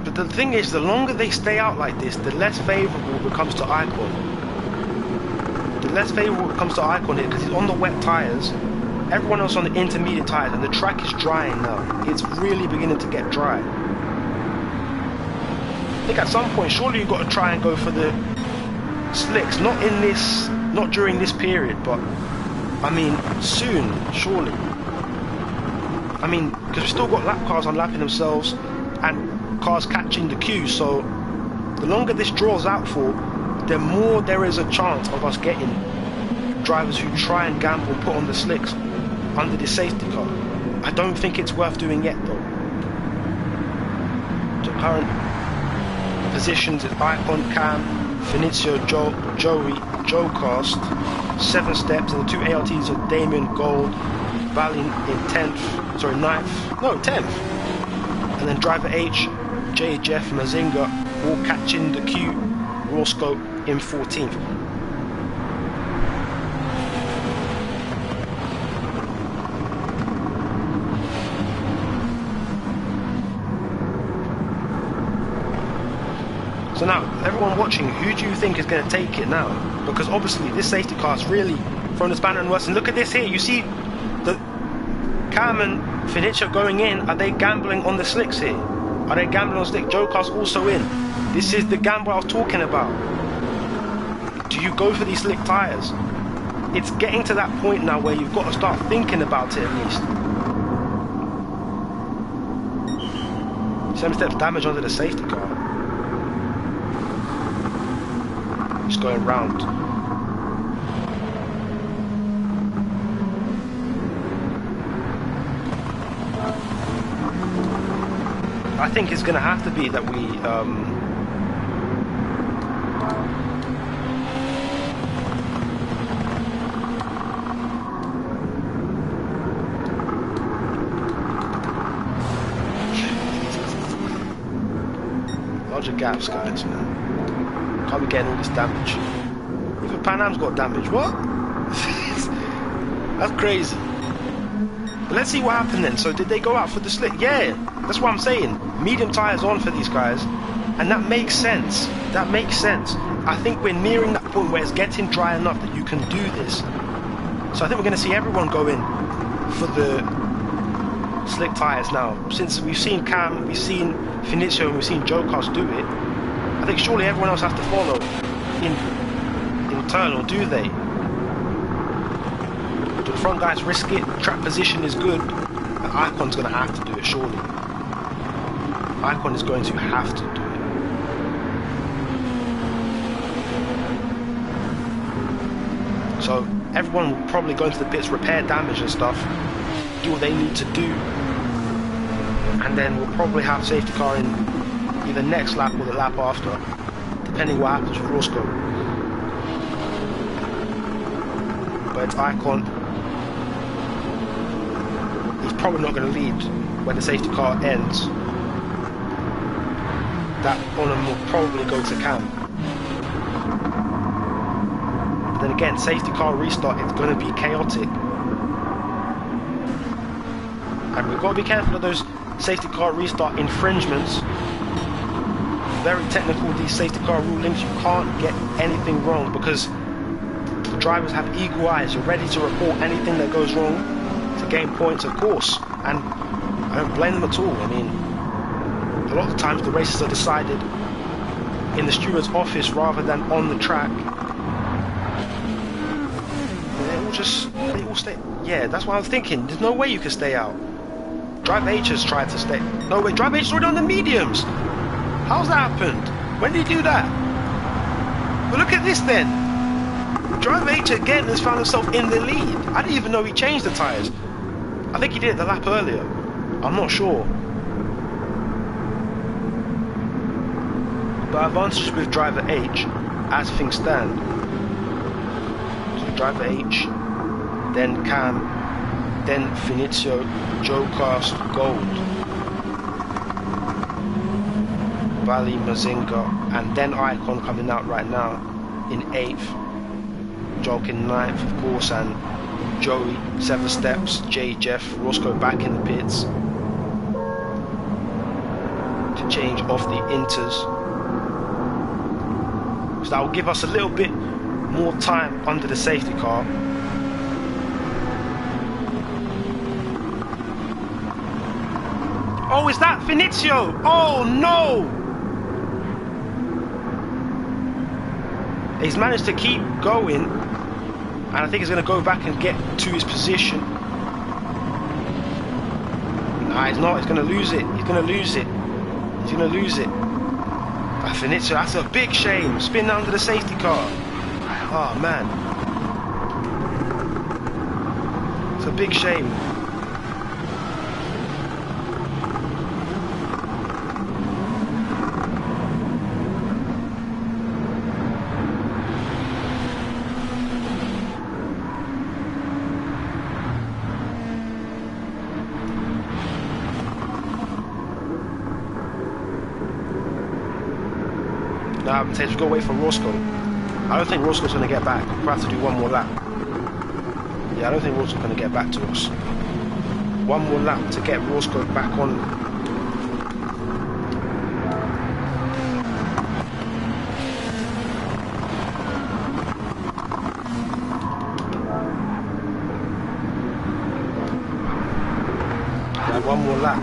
But the thing is, the longer they stay out like this, the less favourable it becomes to Icon. The less favourable it becomes to Icon here, because he's on the wet tyres. Everyone else on the intermediate tyres, and the track is drying now. It's really beginning to get dry. I think at some point, surely you've got to try and go for the slicks. Not during this period, but I mean, soon, surely. I mean, because we've still got lap cars unlapping themselves and cars catching the queue, so the longer this draws out for, the more there is a chance of us getting drivers who try and gamble and put on the slicks under the safety car. I don't think it's worth doing yet, though. The current positions is Icon, Cam, Fenicio, Joey, Joe Cast, 7 steps, and the 2 ALTs are Damien, Gold, Valley in 10th, sorry, 9th, no, 10th. And then driver H, J, Jeff, Mazinga, all catching the queue, raw scope in 14th. So now, everyone watching, who do you think is going to take it now? Because obviously this safety car is really thrown the spanner in the works. And look at this here, you see the Cam and Fenicio going in. Are they gambling on the slicks here? Are they gambling on slick? Joe Car's also in. This is the gamble I was talking about. Do you go for these slick tyres? It's getting to that point now where you've got to start thinking about it at least. 7 steps damage under the safety car. Just going round. think it's going to have to be that we larger gaps, guys, man. Can't be getting all this damage. Even Pan Am's got damage. What? That's crazy. But let's see what happened then. So did they go out for the slick? Yeah, that's what I'm saying. Medium tires on for these guys, and that makes sense. That makes sense. I think we're nearing that point where it's getting dry enough that you can do this. So I think we're going to see everyone go in for the slick tires now. Since we've seen Cam, we've seen Finizio, and we've seen Jokas do it, I think surely everyone else has to follow in turn, or do they? Do the front guys risk it? Track position is good, and Icon's going to have to do it, surely. Icon is going to have to do it. So everyone will probably go into the pits, repair damage and stuff, do what they need to do, and then we'll probably have safety car in either next lap or the lap after, depending what happens with Roscoe. But it's Icon. He's probably not going to lead when the safety car ends. That Bonham will probably go to Cam. But then again, safety car restart, it's going to be chaotic. And we've got to be careful of those safety car restart infringements. Very technical, these safety car rulings. You can't get anything wrong because the drivers have eagle eyes. You're ready to report anything that goes wrong to gain points, of course. And I don't blame them at all. I mean, a lot of the times the races are decided in the steward's office rather than on the track. They all stay. Yeah, that's what I was thinking. There's no way you can stay out. Drive H has tried to stay. No way, Drive H is already on the mediums. How's that happened? When did he do that? But look at this then. Drive H again has found himself in the lead. I didn't even know he changed the tyres. I think he did the lap earlier. I'm not sure. But advantage with driver H as things stand. So driver H, then Cam, then Finizio, Jokas, Gold, Bali, Mazinga, and then Icon coming out right now in 8th, Jolk in 9th, of course, and Joey, 7 steps, Jay, Jeff, Roscoe back in the pits to change off the inters. So that will give us a little bit more time under the safety car. Oh, is that Finizio? Oh no! He's managed to keep going, and I think he's going to go back and get to his position. Nah, he's not. He's going to lose it. He's going to lose it. He's going to lose it. Finizio, that's a big shame. Spin under the safety car. Oh man. It's a big shame. Now, we've got to wait for Roscoe. I don't think Roscoe's going to get back. We'll have to do one more lap. Yeah, I don't think Roscoe's going to get back to us. One more lap to get Roscoe back on. Yeah, one more lap.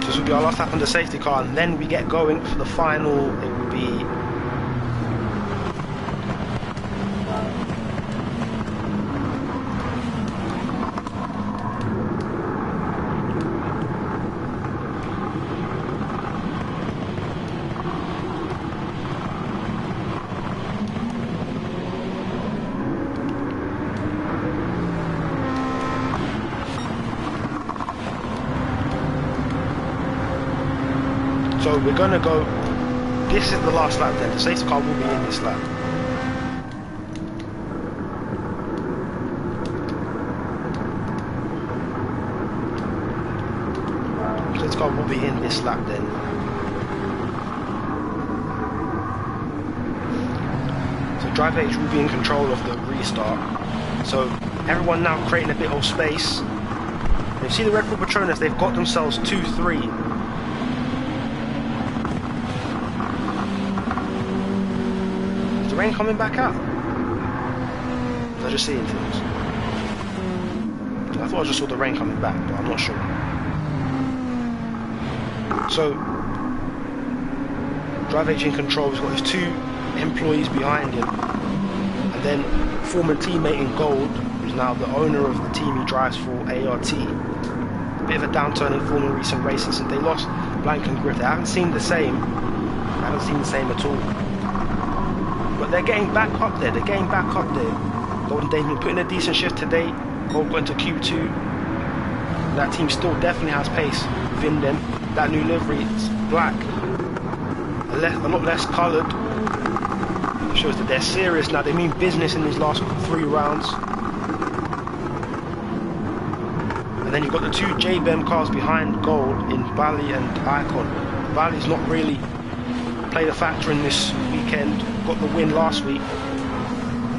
This will be our last lap on the safety car, and then we get going for the final. It will be we're gonna go. This is the last lap then. The safety car will be in this lap. The safety car will be in this lap then. So driver H will be in control of the restart. So everyone now creating a bit of space. You see the Red Bull Patronus, they've got themselves 2-3. Is the rain coming back out? Was I just seeing things? I thought I just saw the rain coming back, but I'm not sure. So, Drive H in control, he's got his 2 employees behind him. And then former teammate in gold, who's now the owner of the team he drives for, ART. Bit of a downturn in form in recent races since they lost Blank and Griff. They haven't seen the same. At all. But they're getting back up there. Golden Dane's been putting a decent shift today. Gold got into Q2. That team still definitely has pace within them. That new livery, it's black. A lot less coloured. Shows that they're serious now. They mean business in these last 3 rounds. And then you've got the 2 JBEM cars behind gold in Bali and Icon. Bali's not really played a factor in this weekend. Got the win last week.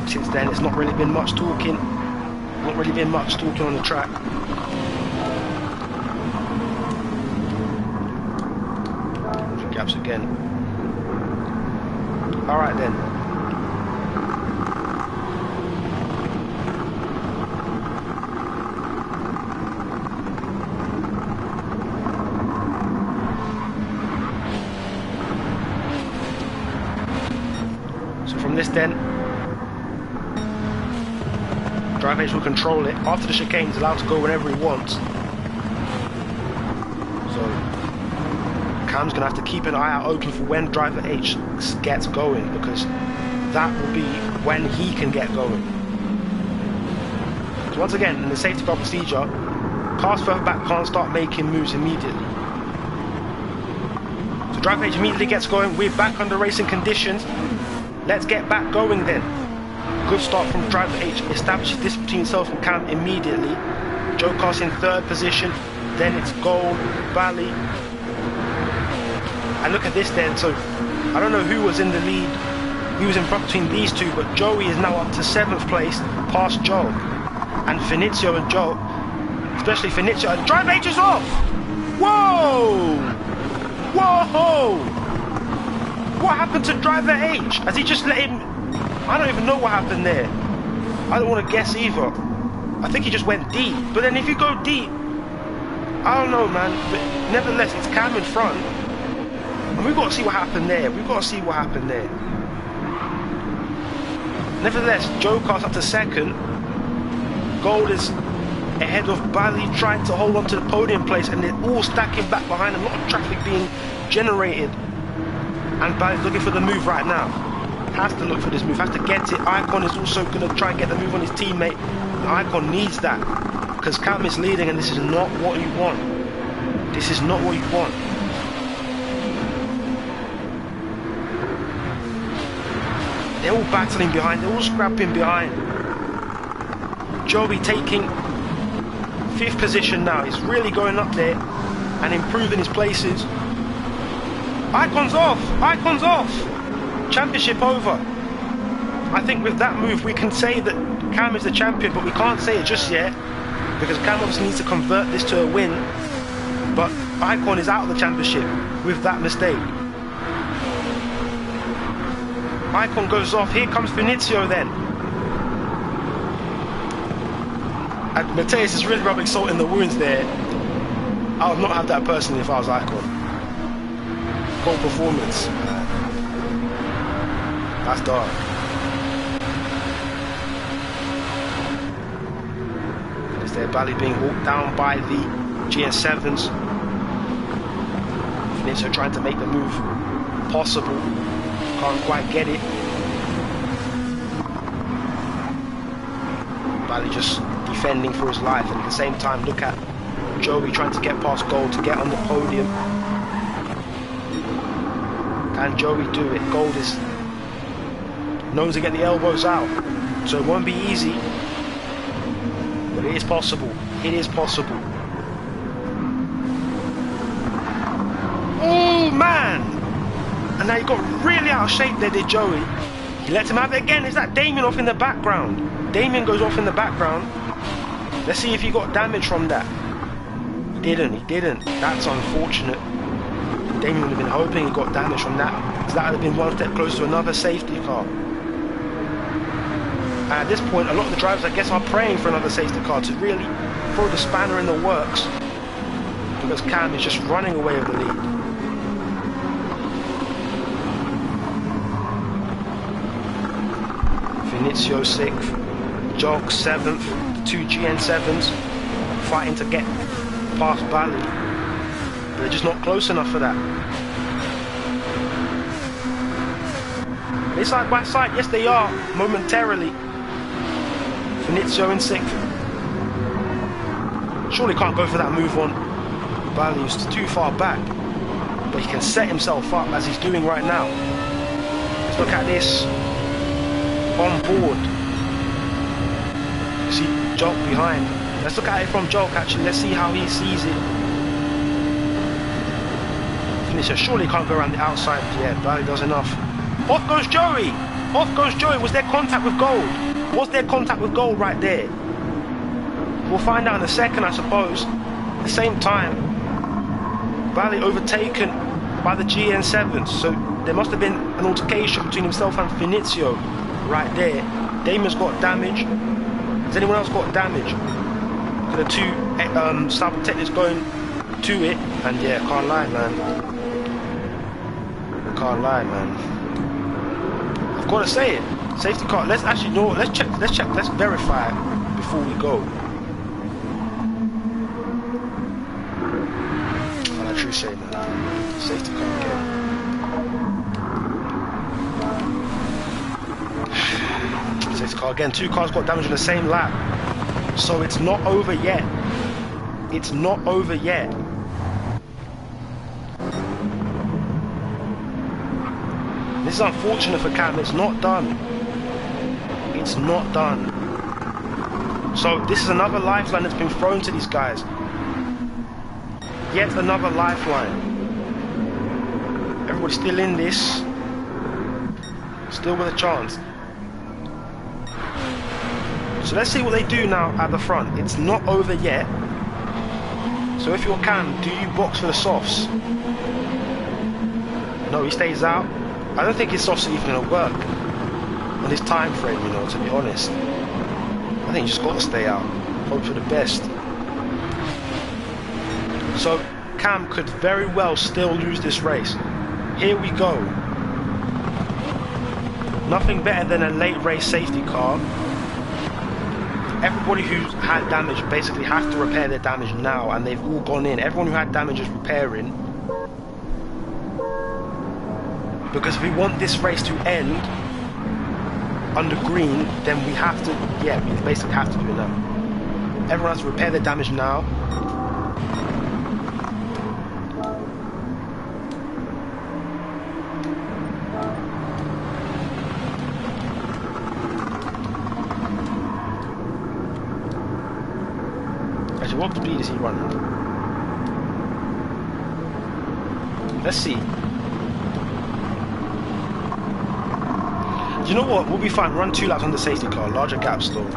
Since then, it's not really been much talking. On the track. Gaps again. All right then. This then, Drive H will control it. After the chicane, he's allowed to go whenever he wants. So Cam's gonna have to keep an eye out open for when Driver H gets going, because that will be when he can get going. So once again, in the safety car procedure, cars further back can't start making moves immediately. So Driver H immediately gets going. We're back under racing conditions. Let's get back going then. Good start from Driver H. Establishes distance between himself and Cam immediately. Joe Car's in 3rd position. Then it's Gold, Bali. And look at this then. So I don't know who was in the lead. He was in front between these 2, but Joey is now up to 7th place, past Joe. And Finizio and Joe, especially Finizio. And Driver H is off! Whoa! Whoa! What happened to Driver H? Has he just let him... I don't even know what happened there. I don't want to guess either. I think he just went deep. But then if you go deep... I don't know, man. But nevertheless, it's Cam in front. And we've got to see what happened there. Nevertheless, Joe Car's up to 2nd. Gold is ahead of Bali, trying to hold on to the podium place. And they're all stacking back behind. A lot of traffic being generated. And Bali's looking for the move right now. Has to look for this move, has to get it. Icon is also going to try and get the move on his teammate. And Icon needs that, because Cam is leading and this is not what you want. They're all battling behind, they're all scrapping behind. Joey taking 5th position now. He's really going up there and improving his places. Icon's off! Championship over. I think with that move we can say that Cam is the champion, but we can't say it just yet, because Cam obviously needs to convert this to a win. But Icon is out of the championship with that mistake. Icon goes off. Here comes Finizio then. And Mateus is really rubbing salt in the wounds there. I would not have that personally if I was Icon. Goal performance. That's dark. Is there Bali being walked down by the GS7s? Finizio trying to make the move possible. Can't quite get it. Bali just defending for his life, and at the same time look at Joey trying to get past Gold to get on the podium. and Joey do it. Gold is known to get the elbows out, so it won't be easy, but it is possible. It is possible. Oh man! And now he got really out of shape there, did Joey. He lets him have it again. Is that Damien off in the background? Damien goes off in the background. Let's see if he got damage from that. He didn't. That's unfortunate. Damien would have been hoping he got damage from that. So that would have been one step closer to another safety car. And at this point, a lot of the drivers, I guess, are praying for another safety car to really throw the spanner in the works, because Cam is just running away with the lead. Vinizio 6th, Jog 7th, the two GN7s fighting to get past Bali. They're just not close enough for that. They're side by side, yes they are, momentarily. Vinizio in 6th. Surely can't go for that move on. Bali's too far back, but he can set himself up as he's doing right now. Let's look at this on board. You see Jolk behind. Let's look at it from Jolk actually. Let's see how he sees it. Vinicius surely can't go around the outside. Yeah, Bali does enough. Off goes Joey! Off goes Joey. Was there contact with Gold? Was there contact with Gold right there? We'll find out in a second, I suppose. At the same time, Bali overtaken by the GN7s, so there must have been an altercation between himself and Vinizio right there. Damon's got damage. Has anyone else got damage? The two Sauber Technics going to it, and yeah, can't lie, man. Can't lie, man. I've got to say it. Safety car. Let's actually know. Let's check. Let's verify it before we go. I'll actually say that. Safety car again. Safety car again. Two cars got damage in the same lap. So it's not over yet. It's not over yet. This is unfortunate for Cam. It's not done. It's not done. So this is another lifeline that's been thrown to these guys. Yet another lifeline. Everybody's still in this. Still with a chance. So let's see what they do now at the front. It's not over yet. So if you're Cam, do you box for the softs? No, he stays out. I don't think his softs are even going to work on his time frame, you know, to be honest. I think you just got to stay out. Hope for the best. So Cam could very well still lose this race. Here we go. Nothing better than a late race safety car. Everybody who's had damage basically has to repair their damage now, and they've all gone in. Everyone who had damage is repairing. Because if we want this race to end under green, then we have to, yeah, we basically have to do it now. Everyone has to repair their damage now. Actually, what speed is he running? Let's see. You know what? We'll be fine. Run 2 laps on the safety car. Larger gaps though.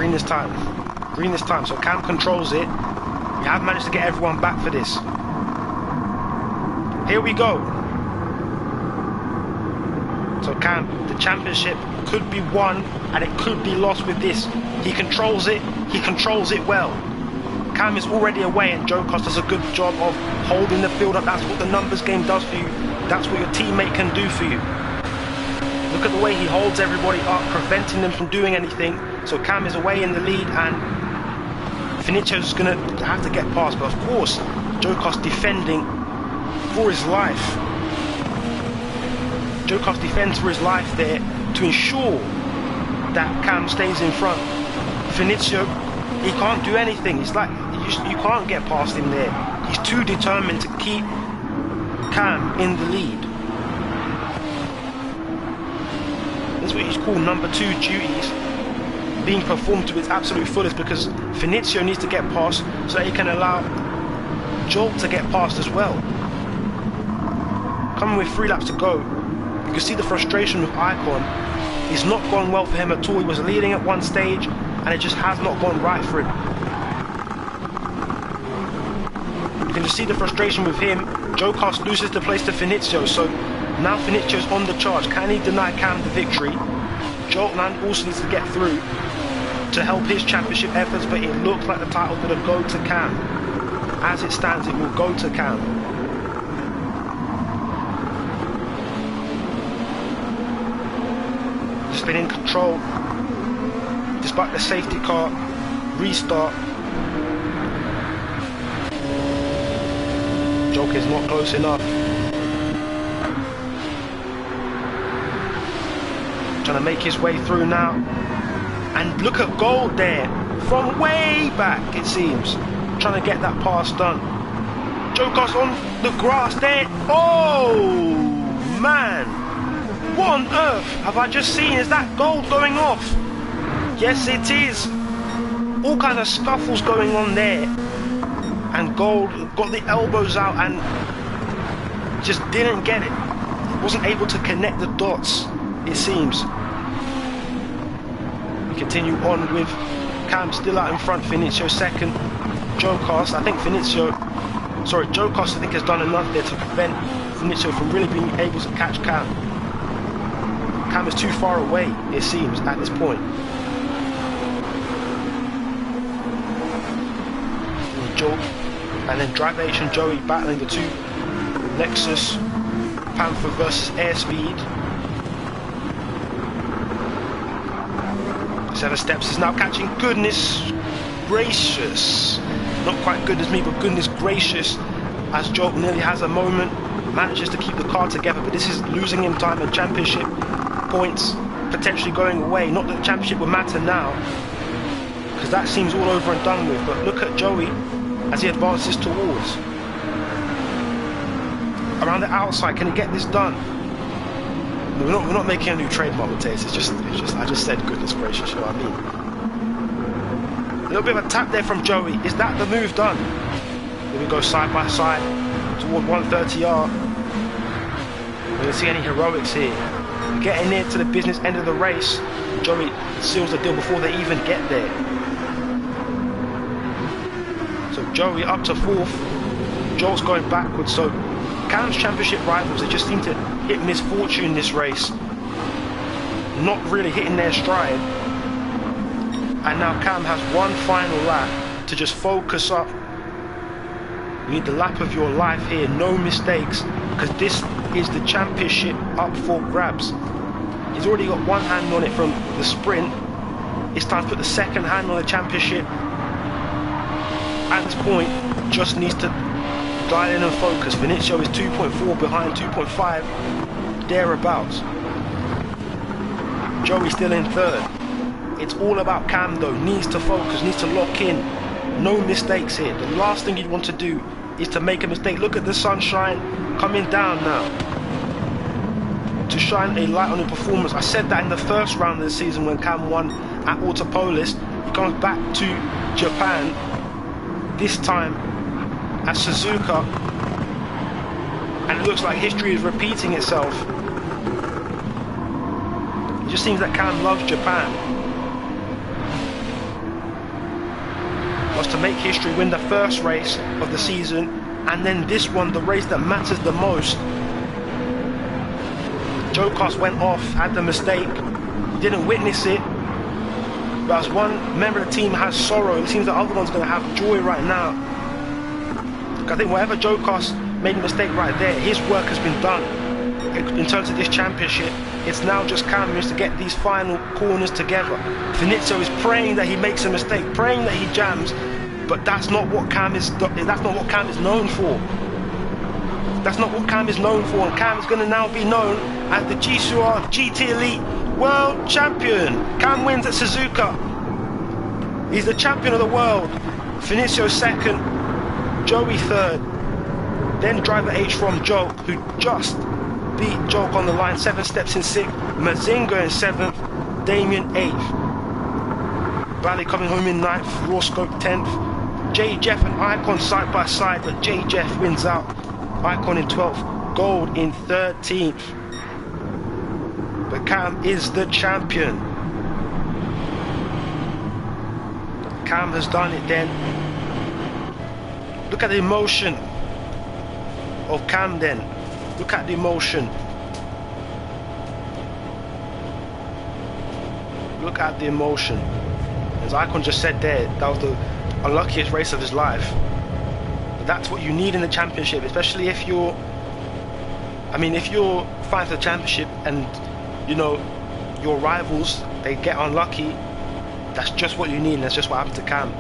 Green this time. Green this time. So Cam controls it. We have managed to get everyone back for this. Here we go. So Cam, the championship could be won and it could be lost with this. He controls it. He controls it well. Cam is already away and Joe Costa does a good job of holding the field up. That's what the numbers game does for you. That's what your teammate can do for you. Look at the way he holds everybody up, preventing them from doing anything. So Cam is away in the lead and Finicio's going to have to get past. But of course, Joe Costa defending for his life. Joe Costa defends for his life there to ensure that Cam stays in front. Finicio, he can't do anything. It's like you can't get past him there. He's too determined to keep Cam in the lead. That's what he's called number 2 duties being performed to its absolute fullest, because Finicio needs to get past so that he can allow Joel to get past as well. Coming with 3 laps to go, you can see the frustration with Icon. It's not gone well for him at all. He was leading at one stage and it just has not gone right for him. You can just see the frustration with him. Joe Costa loses the place to Finicio, so now Finicio's on the charge. Can he deny Cam the victory? Joel also needs to get through to help his championship efforts, but it looks like the title's going to go to Cam. As it stands, it will go to Cam. Just been in control despite the safety car restart. Joker's not close enough. Trying to make his way through now. And look at Gold there from way back, it seems, trying to get that pass done. Joe Costa on the grass there. Oh man, what on earth have I just seen? Is that Gold going off? Yes, it is. All kind of scuffles going on there, and Gold got the elbows out and just didn't get it. Wasn't able to connect the dots, it seems. We continue on with Cam still out in front, Finicio second. Joe Costa, I think Joe Costa I think has done enough there to prevent Finicio from really being able to catch Cam. Cam is too far away, it seems, at this point. Joe, and then Drive H and Joey battling the two. Lexus Panther versus Airspeed. 7 steps is now catching. Goodness gracious. Not quite good as me, but goodness gracious. As Joe nearly has a moment, manages to keep the car together, but this is losing him time and championship points potentially going away. Not that the championship would matter now, because that seems all over and done with. But look at Joey as he advances towards. Around the outside, can he get this done? We're not making a new trademark with this. It's just I just said goodness gracious, you know what I mean? A little bit of a tap there from Joey. Is that the move done? Here we go side by side toward 130R. We're going to see any heroics here. Getting near to the business end of the race. Joey seals the deal before they even get there. So Joey up to 4th. Joel's going backwards. So Cam's championship rivals, they just seem to hit misfortune this race. Not really hitting their stride. And now Cam has one final lap to just focus up. You need the lap of your life here, no mistakes, because this is the championship up for grabs. He's already got one hand on it from the sprint. It's time to put the second hand on the championship. At this point, just needs to dial in and focus. Vinicio is 2.4 behind, 2.5 thereabouts. Joey's still in 3rd. It's all about Cam though. Needs to focus, needs to lock in. No mistakes here. The last thing you'd want to do is to make a mistake. Look at the sunshine coming down now to shine a light on the performance. I said that in the first round of the season when Cam won at Autopolis. He comes back to Japan, this time at Suzuka, and it looks like history is repeating itself. It just seems that Cam loves Japan. was to make history, win the first race of the season, and then this one, the race that matters the most. Joe Cost went off, had the mistake, didn't witness it, but as one member of the team has sorrow, it seems the other one's going to have joy right now. I think whatever Joe Cost made a mistake right there, his work has been done in terms of this championship. It's now just Cam to get these final corners together. Finizio is praying that he makes a mistake, praying that he jams, but that's not what Cam is. That's not what Cam is known for. That's not what Cam is known for, and Cam is going to now be known as the GCOR GT Elite World Champion. Cam wins at Suzuka. He's the champion of the world. Finizio second, Joey third. Then driver H from Joe, who just beat Joke on the line, 7 steps in 6th. Mazinga in 7th, Damien 8th. Bally coming home in 9th, Rawscope 10th. J Jeff and Icon side by side, but J Jeff wins out. Icon in 12th, Gold in 13th. But Cam is the champion. Cam has done it then. Look at the emotion of Cam then. Look at the emotion. Look at the emotion. As Icon just said there, that was the unluckiest race of his life. But that's what you need in the championship, especially if you're, if you're fighting for the championship and, you know, your rivals, they get unlucky. That's just what you need, and that's just what happened to Cam.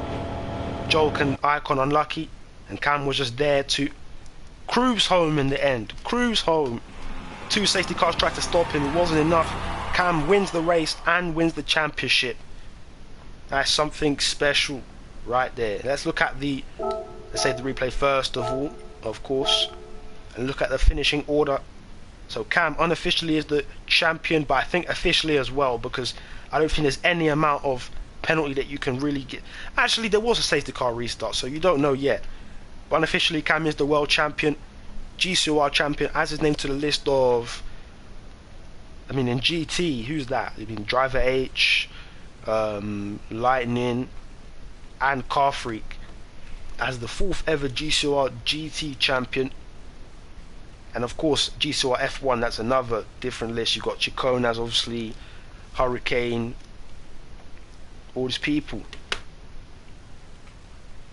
Joke and Icon unlucky, and Cam was just there to cruise home in the end. Cruise home. 2 safety cars tried to stop him. It wasn't enough. Cam wins the race and wins the championship. That's something special right there. Let's look at the, let's say the replay first of all, of course, and look at the finishing order. So Cam unofficially is the champion, but I think officially as well, because I don't think there's any amount of penalty that you can really get. Actually, there was a safety car restart, so you don't know yet. But unofficially, Cam is the world champion, GCOR champion, adds his name to the list of, in GT, who's that? Driver H, Lightning, and Car Freak, as the 4th ever GCOR GT champion. And of course, GCOR F1, that's another different list. You've got Chiconas, obviously, Hurricane, all these people.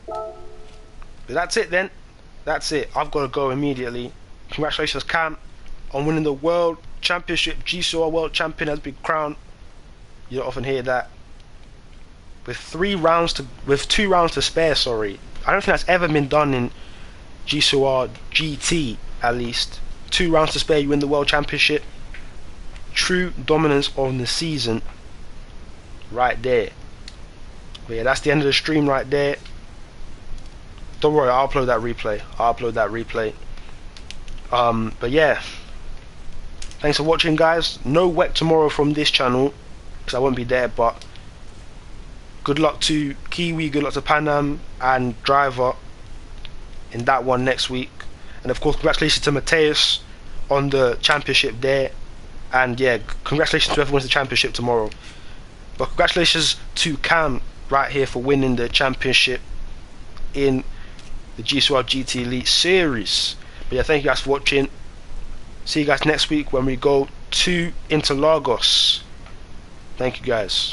But that's it then. That's it. I've got to go immediately. Congratulations, Cam, on winning the World Championship. GCOR World Champion has been crowned. You don't often hear that. With 2 rounds to spare, sorry. I don't think that's ever been done in GCOR GT, at least. 2 rounds to spare, you win the World Championship. True dominance on the season. Right there. But yeah, that's the end of the stream right there. Don't worry, I'll upload that replay. But yeah, thanks for watching, guys. No WEC tomorrow from this channel, because I won't be there, but good luck to Kiwi, good luck to Panam and Driver in that one next week. And of course, congratulations to Mateus on the championship there. And yeah, congratulations to everyone in the championship tomorrow. But congratulations to Cam right here for winning the championship in the GCOR GT Elite Series. But yeah, thank you guys for watching. See you guys next week when we go to Interlagos. Thank you guys.